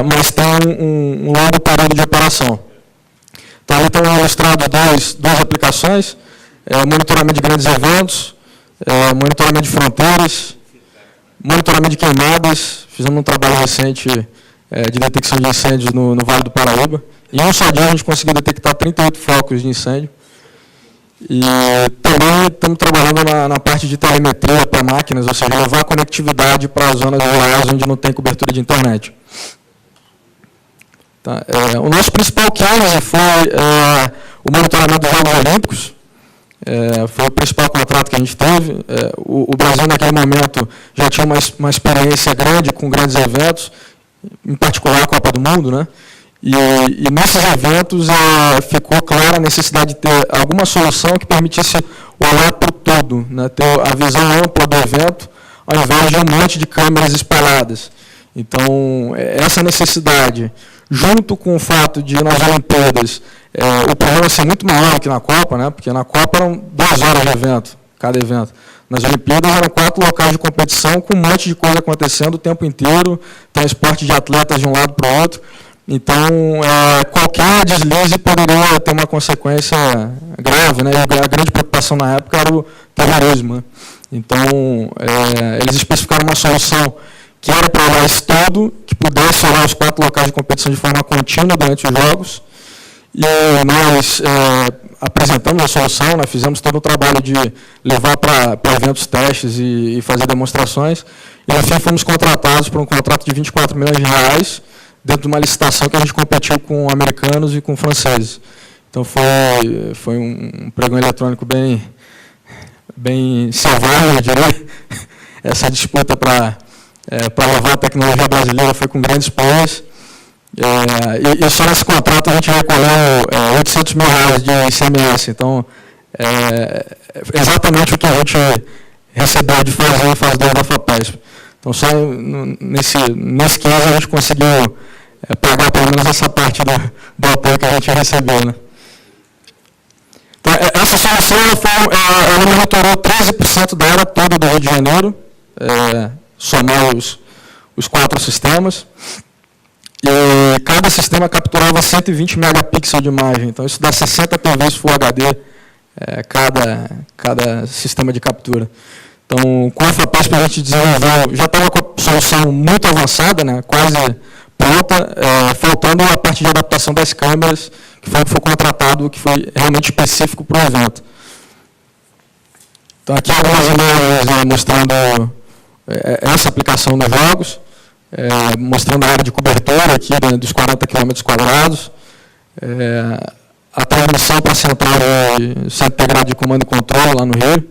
mas tem um longo período de operação. Então, ali estão ilustrados duas aplicações, monitoramento de grandes eventos, monitoramento de fronteiras, monitoramento de queimadas. Fizemos um trabalho recente de detecção de incêndios no Vale do Paraíba. Em um só dia, a gente conseguiu detectar 38 focos de incêndio. E também estamos trabalhando na parte de telemetria para máquinas, ou seja, levar a conectividade para as zonas rurais onde não tem cobertura de internet. Tá? O nosso principal case foi o monitoramento dos Jogos Olímpicos. Foi o principal contrato que a gente teve. O Brasil, naquele momento, já tinha uma experiência grande com grandes eventos, em particular a Copa do Mundo, né? E nesses eventos ficou clara a necessidade de ter alguma solução que permitisse olhar para o todo, né? Ter a visão ampla do evento, ao invés de um monte de câmeras espalhadas. Então, essa necessidade, junto com o fato de, nas Olimpíadas, o problema ser muito maior que na Copa, né? Porque na Copa eram 2 horas de evento, cada evento. Nas Olimpíadas eram 4 locais de competição, com um monte de coisa acontecendo o tempo inteiro, transporte de atletas de um lado para o outro. Então, qualquer deslize poderia ter uma consequência grave, né? E a grande preocupação na época era o terrorismo, né? Então, eles especificaram uma solução que era para olhar isso todo, que pudesse olhar os 4 locais de competição de forma contínua durante os jogos. E nós apresentamos a solução, né? Fizemos todo o trabalho de levar para eventos testes e fazer demonstrações. E, no fim, fomos contratados por um contrato de R$24 milhões, dentro de uma licitação que a gente competiu com americanos e com franceses. Então, foi um pregão eletrônico bem selvagem, eu diria. Essa disputa para levar a tecnologia brasileira foi com grandes players. E só nesse contrato a gente recolheu R$800 mil de ICMS. Então, exatamente o que a gente recebeu de fazer em fase 2 da FAPESP. Então, só nesse caso a gente conseguiu pagar pelo menos essa parte do apoio que a gente recebeu, né? Então, essa solução ela monitorou 13% da área toda do Rio de Janeiro, somar os 4 sistemas, e cada sistema capturava 120 megapixels de imagem, então isso dá 60 TVs Full HD cada sistema de captura. Então, com a FAPESP a gente desenvolveu, já estava com a solução muito avançada, né, quase pronta, faltando a parte de adaptação das câmeras, que foi contratado, que foi realmente específico para o evento. Então, aqui algumas imagens mostrando essa aplicação nos jogos, mostrando a área de cobertura aqui, né, dos 40 km², a transmissão para a central de Centro Integrado de Comando e Controle lá no Rio.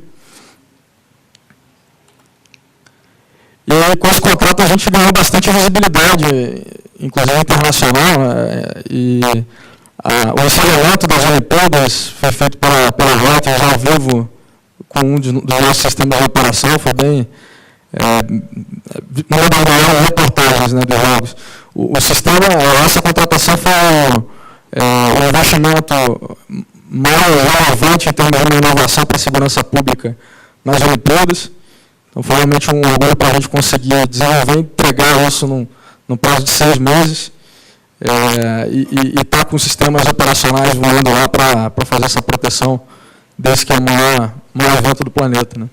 E com esse contrato a gente ganhou bastante visibilidade, inclusive internacional, e o encerramento das Olimpíadas foi feito pela Reuters ao vivo com um dos nossos sistemas de operação, foi bem... uma das maiores reportagens, né, dos jogos. O sistema, essa contratação foi um investimento mais relevante em termos de inovação para a segurança pública nas Olimpíadas. Então, foi realmente um orgulho para a gente conseguir desenvolver e entregar isso num prazo de 6 meses. e está com sistemas operacionais voando lá para fazer essa proteção desse que é o maior evento do planeta, né?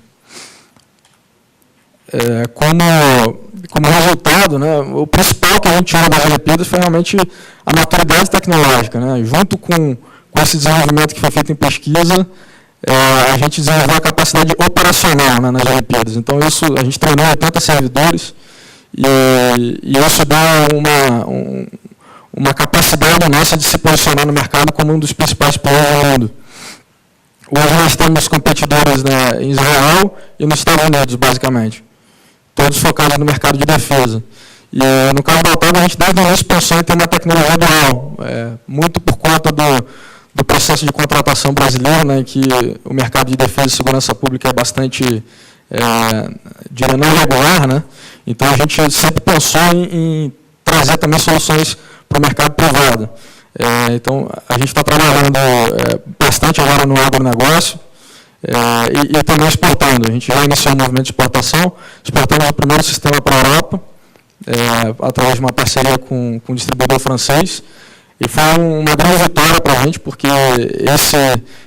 Como resultado, né, o principal que a gente tirou das Olimpíadas foi realmente a maturidade tecnológica, né? Junto com esse desenvolvimento que foi feito em pesquisa, a gente desenvolveu a capacidade operacional, né, nas Olimpíadas. Então, isso, a gente treinou 80 servidores e isso deu uma capacidade nossa de se posicionar no mercado como um dos principais players do mundo. Hoje nós temos competidores, né, em Israel e nos Estados Unidos, basicamente. Todos focados no mercado de defesa. E no caso da OTAN, a gente desde o início pensou em ter uma tecnologia dual, muito por conta do processo de contratação brasileiro, né, que o mercado de defesa e segurança pública é bastante, diria, não regular, né? Então a gente sempre pensou em trazer também soluções para o mercado privado. Então a gente está trabalhando bastante agora no agronegócio, e também exportando. A gente já iniciou um movimento de exportação, exportamos o primeiro sistema para a Europa, através de uma parceria com um distribuidor francês, e foi uma grande vitória para a gente, porque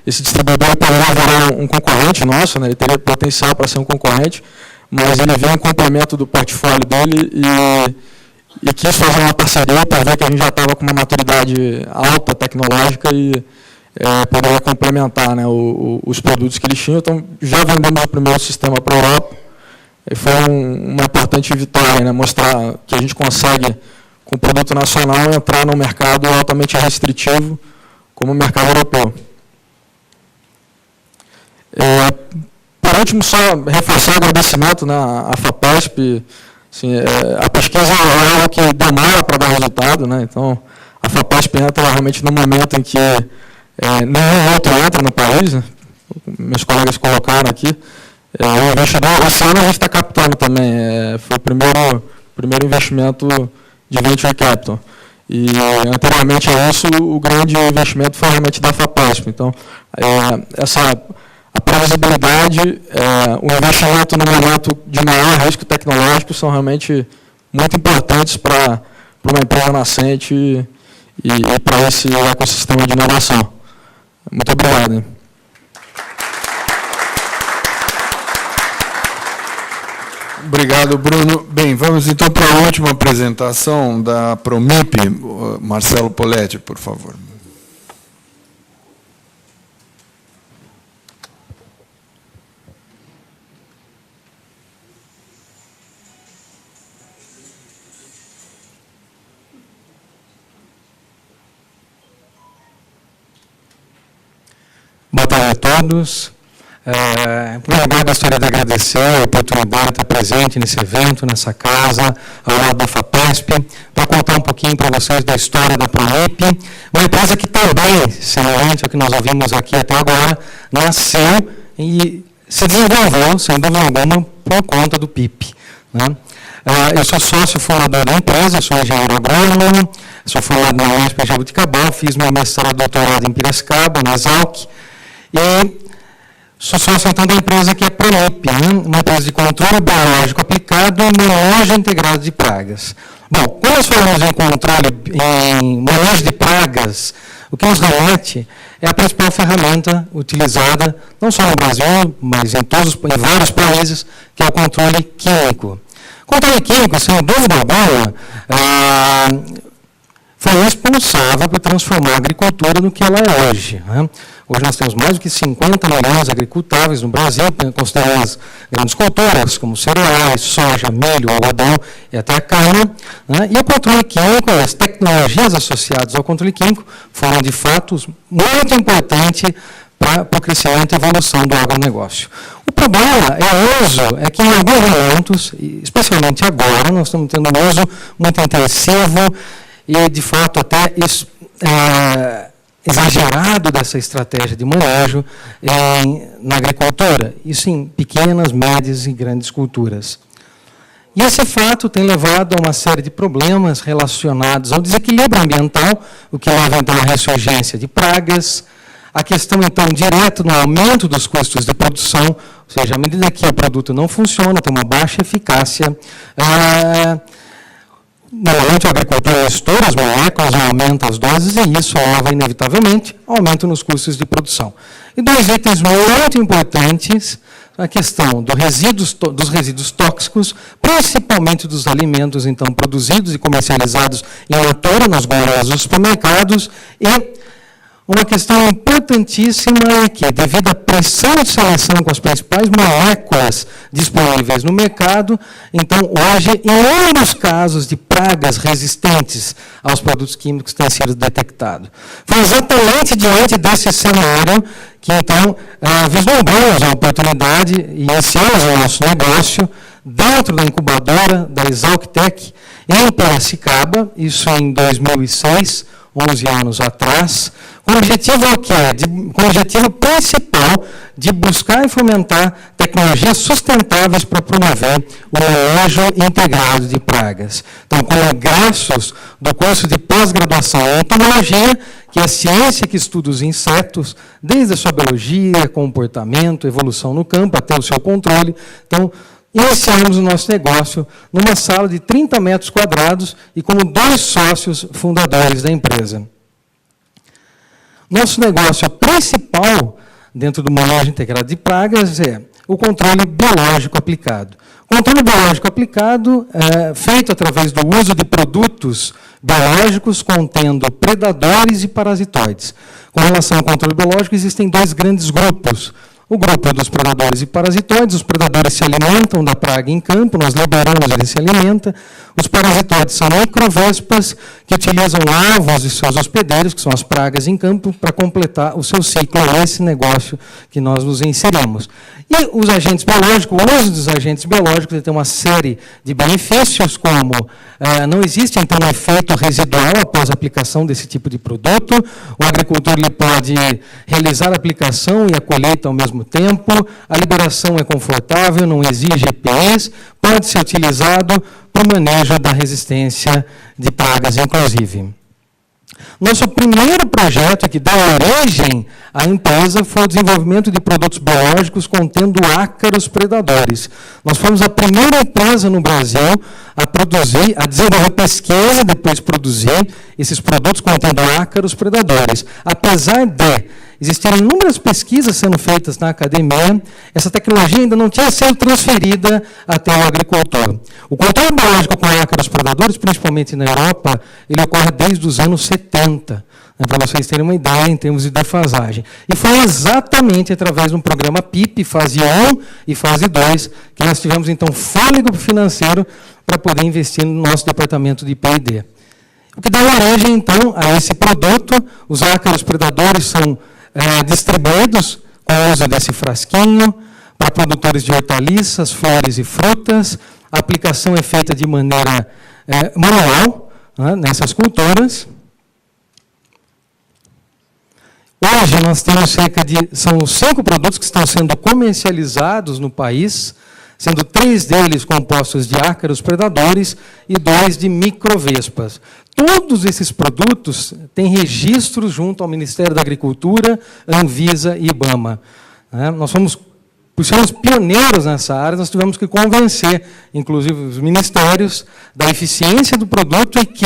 esse distribuidor poderia virar um concorrente nosso, né? Ele teria potencial para ser um concorrente, mas ele veio em complemento do portfólio dele e quis fazer uma parceria para ver que a gente já estava com uma maturidade alta tecnológica e poderia complementar, né, os produtos que eles tinham. Então, já vendemos o primeiro sistema para a Europa. E foi uma importante vitória, né, mostrar que a gente consegue, com o produto nacional, entrar num mercado altamente restritivo, como o mercado europeu. Por último, só reforçar o agradecimento, né, à FAPESP. Assim, a pesquisa é algo que demora para dar resultado, né? Então, a FAPESP entra realmente no momento em que nenhum outro entra no país, né? Meus colegas colocaram aqui. O investidor, esse ano a gente está captando também, foi o primeiro investimento de Venture Capital. E, anteriormente a isso, o grande investimento foi realmente da FAPESP. Então, a previsibilidade, o investimento no momento de maior risco tecnológico são realmente muito importantes para uma empresa nascente e para esse ecossistema de inovação. Muito obrigado. Hein? Obrigado, Bruno. Bem, vamos então para a última apresentação da Promip. Marcelo Poletti, por favor. Boa tarde a todos. Em primeiro lugar, gostaria de agradecer a oportunidade de estar presente nesse evento, nessa casa, ao lado da FAPESP, para contar um pouquinho para vocês da história da Promip, uma empresa que também, semelhante ao que nós ouvimos aqui até agora, nasceu e se desenvolveu, sem dúvida alguma, por conta do PIP. Né? Eu sou sócio fundador da empresa, sou engenheiro agrônomo, sou formado na USP em Jabuticabal, fiz meu mestrado e doutorado em Piracicaba, na Exalc, e sou sócio então da empresa que é a Promip, né? Uma empresa de controle biológico aplicado e manejo integrado de pragas. Bom, quando nós falamos em manejo de pragas, o que nos remete é a principal ferramenta utilizada, não só no Brasil, mas em vários países, que é o controle químico. O controle químico, sem dúvida alguma, foi responsável por transformar a agricultura no que ela é hoje. Né? Hoje nós temos mais do que 50 milhões agricultáveis no Brasil, considerando as grandes culturas, como cereais, soja, milho, algodão e até a cana. Né? E o controle químico, as tecnologias associadas ao controle químico, foram, de fato, muito importantes para o crescimento e evolução do agronegócio. O problema é que em alguns momentos, especialmente agora, nós estamos tendo um uso muito intensivo e, de fato, até exagerado dessa estratégia de manejo na agricultura. Isso em pequenas, médias e grandes culturas. E esse fato tem levado a uma série de problemas relacionados ao desequilíbrio ambiental, o que leva, então, à ressurgência de pragas, a questão, então, direta no aumento dos custos de produção, ou seja, à medida que o produto não funciona, tem uma baixa eficácia, Normalmente o agricultor estoura as moléculas, aumenta as doses e isso leva, inevitavelmente, aumento nos custos de produção. E dois itens muito importantes, a questão dos resíduos tóxicos, principalmente dos alimentos, então, produzidos e comercializados em natura, nas gôndolas dos supermercados, e uma questão importantíssima é que, devido à pressão de seleção com as principais moléculas disponíveis no mercado, então, hoje, inúmeros casos de pragas resistentes aos produtos químicos têm sido detectados. Foi exatamente diante desse cenário que, então, vislumbramos a oportunidade e iniciamos o nosso negócio dentro da incubadora da Exalctec, em Piracicaba, isso em 2006, 11 anos atrás, com o objetivo o quê? Com o objetivo principal de buscar e fomentar tecnologias sustentáveis para promover o manejo integrado de pragas. Então, com egressos do curso de pós-graduação em entomologia, que é ciência que estuda os insetos, desde a sua biologia, comportamento, evolução no campo, até o seu controle. Então, iniciamos o nosso negócio numa sala de 30 metros quadrados e como 2 sócios fundadores da empresa. Nosso negócio principal, dentro do manejo integrado de pragas, é o controle biológico aplicado. O controle biológico aplicado é feito através do uso de produtos biológicos contendo predadores e parasitoides. Com relação ao controle biológico, existem 2 grandes grupos. O grupo dos predadores e parasitoides, os predadores se alimentam da praga em campo, nós liberamos, ele se alimenta. Os parasitoides são microvespas que utilizam larvas de seus hospedeiros, que são as pragas em campo, para completar o seu ciclo, esse negócio que nós nos inserimos. E os agentes biológicos, o uso dos agentes biológicos tem uma série de benefícios, como não existe, então, um efeito residual após a aplicação desse tipo de produto, o agricultor ele pode realizar a aplicação e a colheita ao mesmo tempo, a liberação é confortável, não exige EPIs, pode ser utilizado para o manejo da resistência de pragas, inclusive. Nosso primeiro projeto que deu origem à empresa foi o desenvolvimento de produtos biológicos contendo ácaros predadores. Nós fomos a primeira empresa no Brasil a desenvolver pesquisa e depois produzir esses produtos contendo ácaros predadores. Apesar de existirem inúmeras pesquisas sendo feitas na academia, essa tecnologia ainda não tinha sido transferida até o agricultor. O controle biológico com ácaros predadores, principalmente na Europa, ele ocorre desde os anos 70, para vocês terem uma ideia em termos de defasagem. E foi exatamente através de um programa PIP, fase 1 e fase 2, que nós tivemos, então, fôlego financeiro para poder investir no nosso departamento de P&D. O que dá origem, então, a esse produto, os ácaros predadores são distribuídos com o uso desse frasquinho para produtores de hortaliças, flores e frutas. A aplicação é feita de maneira manual, nessas culturas. Hoje nós temos são 5 produtos que estão sendo comercializados no país, sendo 3 deles compostos de ácaros predadores e 2 de microvespas. Todos esses produtos têm registro junto ao Ministério da Agricultura, Anvisa e IBAMA. Nós por sermos pioneiros nessa área, nós tivemos que convencer, inclusive, os ministérios da eficiência do produto e que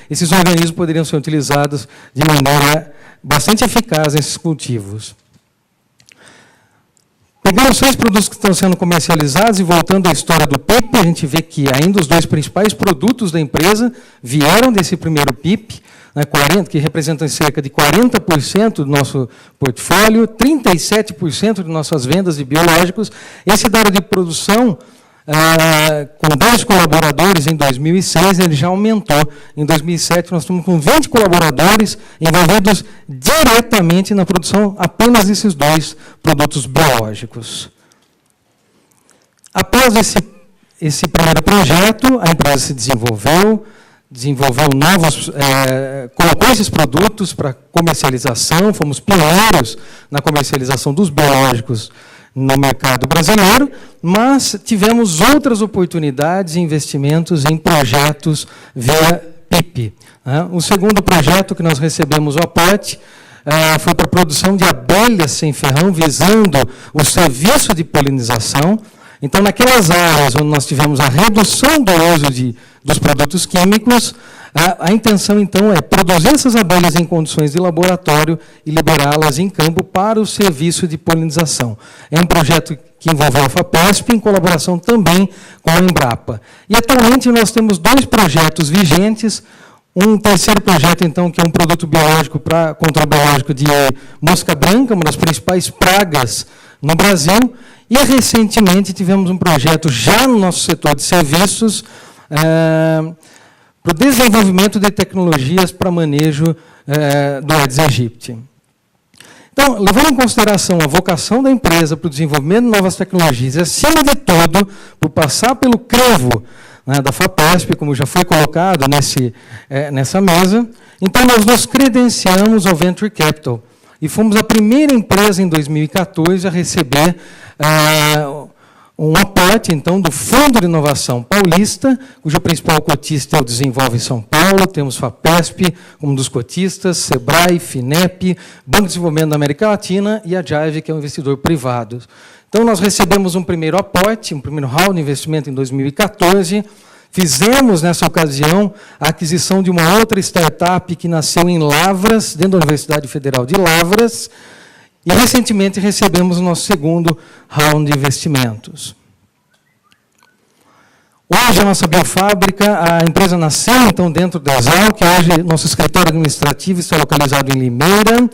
esses organismos poderiam ser utilizados de maneira bastante eficaz nesses cultivos. Pegando os 6 produtos que estão sendo comercializados e voltando à história do PIP, a gente vê que ainda os 2 principais produtos da empresa vieram desse primeiro PIP, que representam cerca de 40% do nosso portfólio, 37% de nossas vendas de biológicos. Esse dado de produção, com 10 colaboradores em 2006, ele já aumentou. Em 2007, nós estamos com 20 colaboradores envolvidos diretamente na produção apenas desses 2 produtos biológicos. Após esse primeiro projeto, a empresa se desenvolveu novos, colocou esses produtos para comercialização, fomos pioneiros na comercialização dos biológicos no mercado brasileiro, mas tivemos outras oportunidades e investimentos em projetos via PIP. O segundo projeto que nós recebemos o aporte foi para a produção de abelhas sem ferrão, visando o serviço de polinização. Então, naquelas áreas onde nós tivemos a redução do uso dos produtos químicos, a intenção, então, é produzir essas abelhas em condições de laboratório e liberá-las em campo para o serviço de polinização. É um projeto que envolveu a FAPESP, em colaboração também com a Embrapa. E, atualmente, nós temos 2 projetos vigentes. Um terceiro projeto, então, que é um produto biológico contra biológico de mosca branca, uma das principais pragas no Brasil. E, recentemente, tivemos um projeto já no nosso setor de serviços para o desenvolvimento de tecnologias para manejo do Aedes aegypti. Então, levando em consideração a vocação da empresa para o desenvolvimento de novas tecnologias, e, acima de tudo, por passar pelo crivo da FAPESP, como já foi colocado nessa mesa, então nós nos credenciamos ao Venture Capital e fomos a primeira empresa em 2014 a receber um aporte, então, do Fundo de Inovação Paulista, cujo principal cotista é o Desenvolve São Paulo. Temos FAPESP como um dos cotistas, Sebrae, FINEP, Banco de Desenvolvimento da América Latina e a Jive, que é um investidor privado. Então, nós recebemos um primeiro aporte, um primeiro round de investimento em 2014. Fizemos, nessa ocasião, a aquisição de uma outra startup que nasceu em Lavras, dentro da Universidade Federal de Lavras. E, recentemente, recebemos o nosso segundo round de investimentos. Hoje, a nossa biofábrica, a empresa nasceu, então, dentro da Exalc, que hoje nosso escritório administrativo está localizado em Limeira,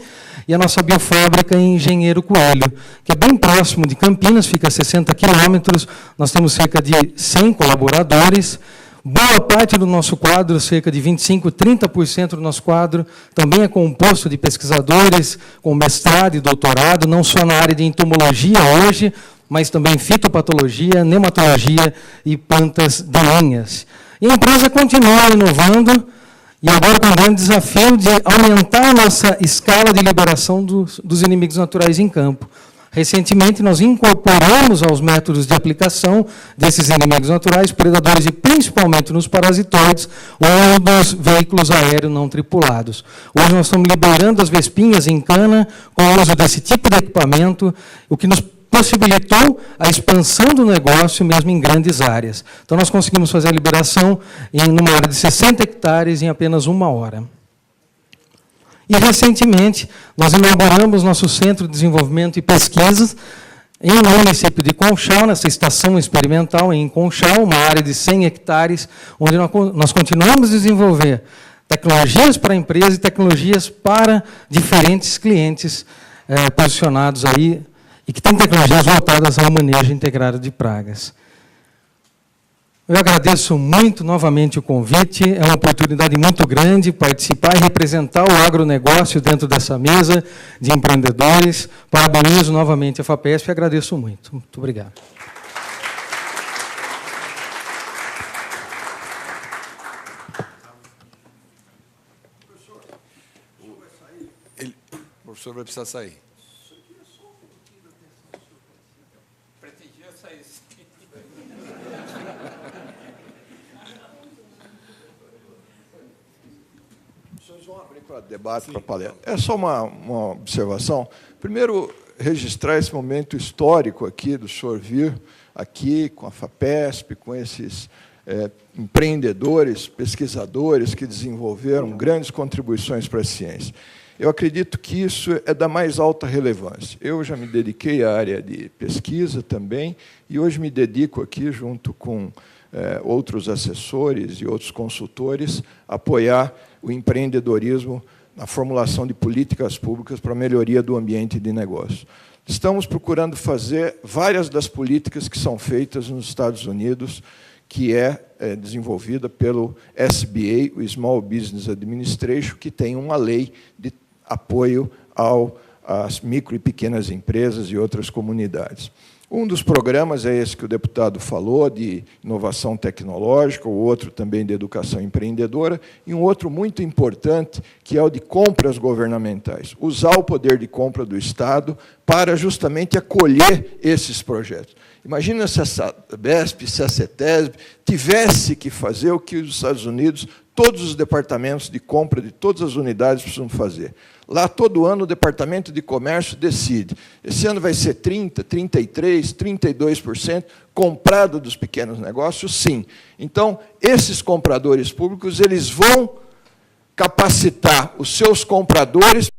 e a nossa biofábrica em Engenheiro Coelho, que é bem próximo de Campinas, fica a 60 quilômetros, nós temos cerca de 100 colaboradores. Boa parte do nosso quadro, cerca de 25%, 30% do nosso quadro, também é composto de pesquisadores com mestrado e doutorado, não só na área de entomologia hoje, mas também fitopatologia, nematologia e plantas daninhas. E a empresa continua inovando, e agora com o grande desafio de aumentar a nossa escala de liberação dos inimigos naturais em campo. Recentemente, nós incorporamos aos métodos de aplicação desses inimigos naturais, predadores e principalmente nos parasitoides ou nos veículos aéreos não tripulados. Hoje nós estamos liberando as vespinhas em cana com o uso desse tipo de equipamento, o que nos possibilitou a expansão do negócio mesmo em grandes áreas. Então, nós conseguimos fazer a liberação numa área de 60 hectares em apenas 1 hora. E, recentemente, nós inauguramos nosso Centro de Desenvolvimento e Pesquisas no município de Conchal, nessa estação experimental em Conchal, uma área de 100 hectares, onde nós continuamos a desenvolver tecnologias para a empresa e tecnologias para diferentes clientes posicionados aí, e que têm tecnologias voltadas ao manejo integrado de pragas. Eu agradeço muito novamente o convite, é uma oportunidade muito grande participar e representar o agronegócio dentro dessa mesa de empreendedores. Parabenizo novamente a FAPESP e agradeço muito. Muito obrigado. O professor vai precisar sair. Para debate, para palestra. É só uma observação. Primeiro, registrar esse momento histórico aqui do senhor vir aqui com a FAPESP, com esses empreendedores, pesquisadores que desenvolveram grandes contribuições para a ciência. Eu acredito que isso é da mais alta relevância. Eu já me dediquei à área de pesquisa também, e hoje me dedico aqui, junto com outros assessores e outros consultores, a apoiar o empreendedorismo na formulação de políticas públicas para a melhoria do ambiente de negócio. Estamos procurando fazer várias das políticas que são feitas nos Estados Unidos, que é desenvolvida pelo SBA, o Small Business Administration, que tem uma lei de apoio às micro e pequenas empresas e outras comunidades. Um dos programas é esse que o deputado falou, de inovação tecnológica, o outro também de educação empreendedora, e um outro muito importante, que é o de compras governamentais. Usar o poder de compra do Estado para justamente acolher esses projetos. Imagina se a SABESP, se a CETESB tivesse que fazer o que os Estados Unidos todos os departamentos de compra de todas as unidades precisam fazer. Lá, todo ano, o Departamento de Comércio decide. Esse ano vai ser 30%, 33%, 32% comprado dos pequenos negócios, sim. Então, esses compradores públicos eles vão capacitar os seus compradores